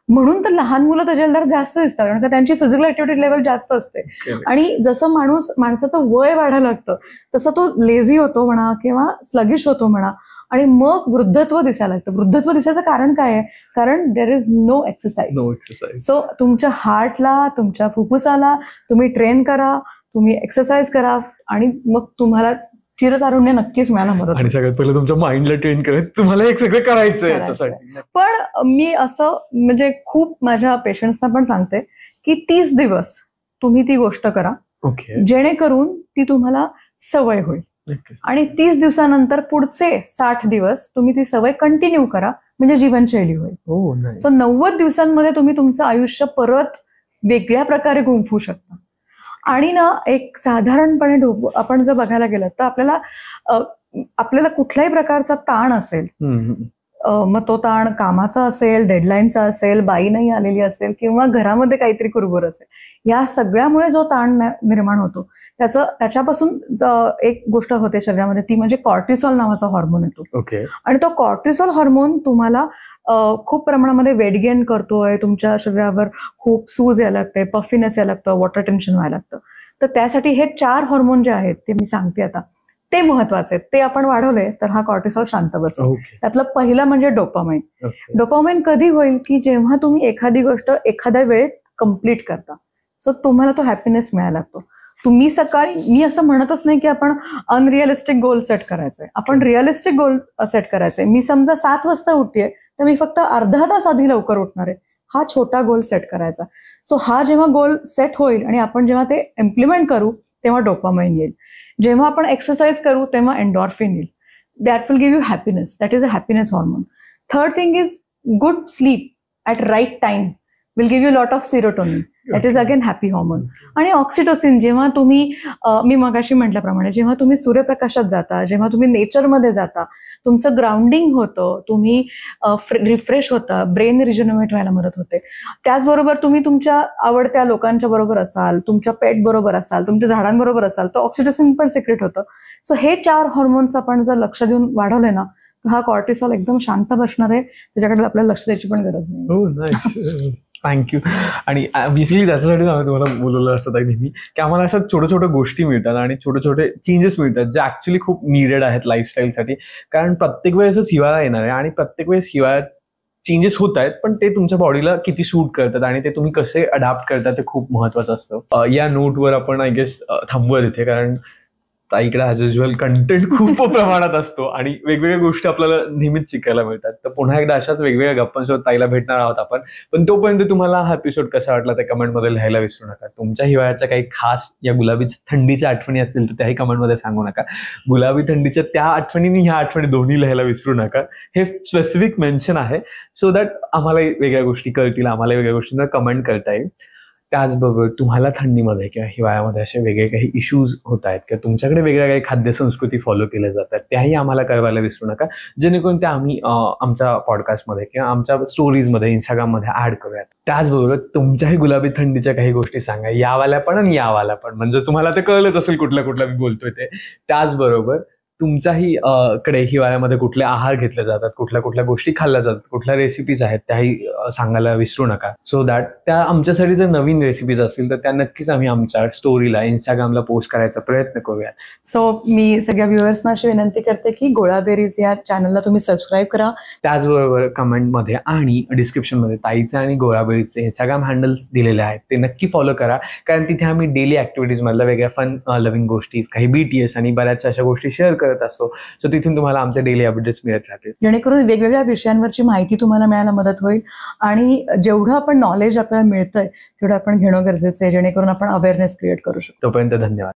म्हणून तर लहान मुलं तजेलदार जास्त दिसतात कारण का त्यांची फिजिकल ऍक्टिव्हिटी लेवल जास्त असते. आणि जसं माणसाचं वय वाढायला लागतं तसं तो लेझी होतो म्हणा किंवा स्लगिश होतो म्हणा, आणि मग वृद्धत्व दिसायला लागतं. वृद्धत्व दिसायचं कारण काय आहे? कारण there is no exercise. So तुमच्या हार्टला, तुमच्या फुफ्फुसाला तुम्ही ट्रेन करा, तुम्ही एक्सरसाइज करा आणि मग तुम्हाला चिरतारुण्य नक्कीच मिळायला मदत. आणि सगळ्यात पहिले तुमच्या माइंडला ट्रेन करायचं, तुम्हाला एक सगळं करायचं याच्यासाठी. पण मी असं म्हणजे खूप माझ्या पेशंट्सना पण सांगते की 30 दिवस तुम्ही ती गोष्ट करा, जेणेकरून ती तुम्हाला सवय होईल. आणि 30 दिवसानंतर पुढचे 60 दिवस तुम्ही ती सवय कंटिन्यू करा, म्हणजे जीवनशैली होईल. सो 90 दिवसांमध्ये तुम्ही तुमचं आयुष्य परत वेगळ्या प्रकारे गुंफू शकता. आणि ना एक साधारणपणे आपण जर बघायला गेलं तर आपल्याला कुठल्याही प्रकारचा ताण असेल, मग तो ताण कामाचा असेल, डेडलाईनचा असेल, बाई नाही आलेली असेल किंवा घरामध्ये काहीतरी कुरबुर असेल, या सगळ्यामुळे जो ताण निर्माण होतो त्याच्यापासून एक गोष्ट होते शरीरामध्ये, ती म्हणजे कॉर्टिसॉल नावाचा हॉर्मोन येतो. आणि तो कॉर्टिसॉल हॉर्मोन तुम्हाला खूप प्रमाणामध्ये वेट गेन करतोय, तुमच्या शरीरावर खूप सूज यायला लागते, पफिनेस यायला लागतं, वॉटर टेन्शन व्हायला लागतं. तर त्यासाठी हे 4 हॉर्मोन जे आहेत ते मी सांगते आता, ते महत्वाचे आहेत. ते आपण वाढवले तर हा कॉर्टिसॉल शांत बसेल. त्यातलं पहिलं म्हणजे डोपामाइन. डोपामाइन कधी होईल की जेव्हा तुम्ही एखादी गोष्ट एखाद्या वेळेत कम्प्लीट करता, सो तुम्हाला तो हॅपीनेस मिळायला लागतो. तुम्ही सकाळी, मी असं म्हणतच नाही की आपण अनरिअलिस्टिक गोल सेट करायचंय, आपण रिअलिस्टिक गोल सेट करायचंय. मी समजा 7 वाजता उठतेय तर मी फक्त अर्धा तास आधी लवकर उठणार आहे, हा छोटा गोल सेट करायचा. सो हा जेव्हा गोल सेट होईल आणि आपण जेव्हा ते इम्प्लिमेंट करू तेव्हा डोपामाइन येईल. जेव्हा आपण एक्सरसाइज करू तेव्हा एंडॉर्फिन येईल. That will give you happiness. That is a happiness hormone. Third thing is good sleep at right time will give you lot of serotonin. That is again happy hormone. आणि oxytocin, जेव्हा तुम्ही, मी मगाशी म्हटल्याप्रमाणे, जेव्हा तुम्ही सूर्यप्रकाशात जाता, जेव्हा तुम्ही नेचरमध्ये जाता, तुमचं ग्राउंडिंग होतं, तुम्ही रिफ्रेश होता, ब्रेन रिजनोवेट व्हायला मदत होते. त्याचबरोबर तुम्ही तुमच्या आवडत्या लोकांच्या बरोबर असाल, तुमच्या पेट बरोबर असाल, तुमच्या झाडांबरोबर असाल, तर ऑक्सिटोसिन पण सिक्रेट होतं. सो हे 4 हॉर्मोन्स आपण जर लक्ष देऊन वाढवले ना, तर हा कॉर्टिसॉल एकदम शांत बसणार आहे. त्याच्याकडे आपल्याला लक्ष द्यायची पण गरज नाही. थँक्यू. आणि बेसिकली त्याच्यासाठी आम्ही तुम्हाला बोलवलं असतं नेहमी की आम्हाला अशा छोट्या छोट्या गोष्टी मिळतात आणि छोटे छोटे चेंजेस मिळतात जे ऍक्च्युली खूप निडेड आहेत लाईफस्टाईलसाठी. कारण प्रत्येक वेळेसच हिवाळा येणार आहे आणि प्रत्येक वेळेस हिवाळ्यात चेंजेस होत आहेत, पण ते तुमच्या बॉडीला किती सूट करतात आणि ते तुम्ही कसे अडॅप्ट करतात ते खूप महत्वाचं असतं. या नोटवर आपण आय गेस थांबवत इथे, कारण ताईकडे ॲज युज्युअल कंटेंट खूप प्रमाणात असतो आणि वेगवेगळ्या गोष्टी आपल्याला नेहमीच शिकायला मिळतात. तर पुन्हा एकदा अशाच वेगवेगळ्या गप्पांसोबत ताईला भेटणार आहोत आपण. पण तोपर्यंत तुम्हाला हा एपिसोड कसा वाटला ते कमेंटमध्ये लिहायला विसरू नका. तुमच्या हिवाळ्याच्या काही खास या गुलाबी थंडीच्या आठवणी असतील तर त्याही कमेंटमध्ये सांगू नका. गुलाबी थंडीच्या त्या आठवणींनी ह्या आठवणी दोन्ही लिहायला विसरू नका. हे स्पेसिफिक मेन्शन आहे सो दॅट आम्हाला वेगळ्या गोष्टी कळतील, आम्हाला वेगळ्या गोष्टींना कमेंट करता येईल. त्याचबरोबर तुम्हाला थंडीमध्ये किंवा हिवाळ्यामध्ये असे वेगळे काही इश्यूज होत आहेत किंवा तुमच्याकडे वेगळ्या काही खाद्यसंस्कृती फॉलो केल्या जातात, त्याही आम्हाला कळवायला विसरू नका, जेणेकरून त्या आम्ही आमच्या पॉडकास्टमध्ये किंवा आमच्या स्टोरीजमध्ये इंस्टाग्राममध्ये ऍड करूयात. त्याचबरोबर तुमच्याही गुलाबी थंडीच्या काही गोष्टी सांगा, यावाल्या पण आणि यावाल्या पण, म्हणजे तुम्हाला ते कळलंच असेल कुठल्या कुठल्या मी बोलतोय ते. त्याचबरोबर तुमच्याही कडे हिवाळ्यामध्ये कुठले आहार घेतले जातात, कुठल्या कुठल्या गोष्टी खाल्ल्या जातात, कुठल्या रेसिपीज आहेत त्याही सांगायला विसरू नका. सो दॅट त्या आमच्यासाठी जर नवीन रेसिपीज असतील तर त्या नक्कीच आम्ही आमच्या स्टोरीला इंस्टाग्रामला पोस्ट करायचा प्रयत्न करूया. सो मी सगळ्या व्ह्युअर्सना अशी विनंती करते की गोळाबेरीज या चॅनलला तुम्ही सबस्क्राईब करा. त्याचबरोबर कमेंटमध्ये आणि डिस्क्रिप्शनमध्ये ताईचे आणि गोळाबेरीचे इंस्टाग्राम हँडल्स दिलेले आहेत, ते नक्की फॉलो करा, कारण तिथे आम्ही डेली ऍक्टिव्हिटीज मधल्या वेगळ्या फन लव्हिंग गोष्टी, काही BTS आणि बऱ्याचशा अशा गोष्टी शेअर करत असतो. सो तिथून तुम्हाला आमचे डेली अपडेट्स मिळत राहतील, जेणेकरून वेगवेगळ्या विषयांवरची माहिती तुम्हाला मिळायला मदत होईल. आणि जेवढं आपण नॉलेज आपल्याला मिळतंय तेवढं आपण घेणं गरजेचं आहे, जेणेकरून आपण अवेअरनेस क्रिएट करू शकतो. तोपर्यंत धन्यवाद.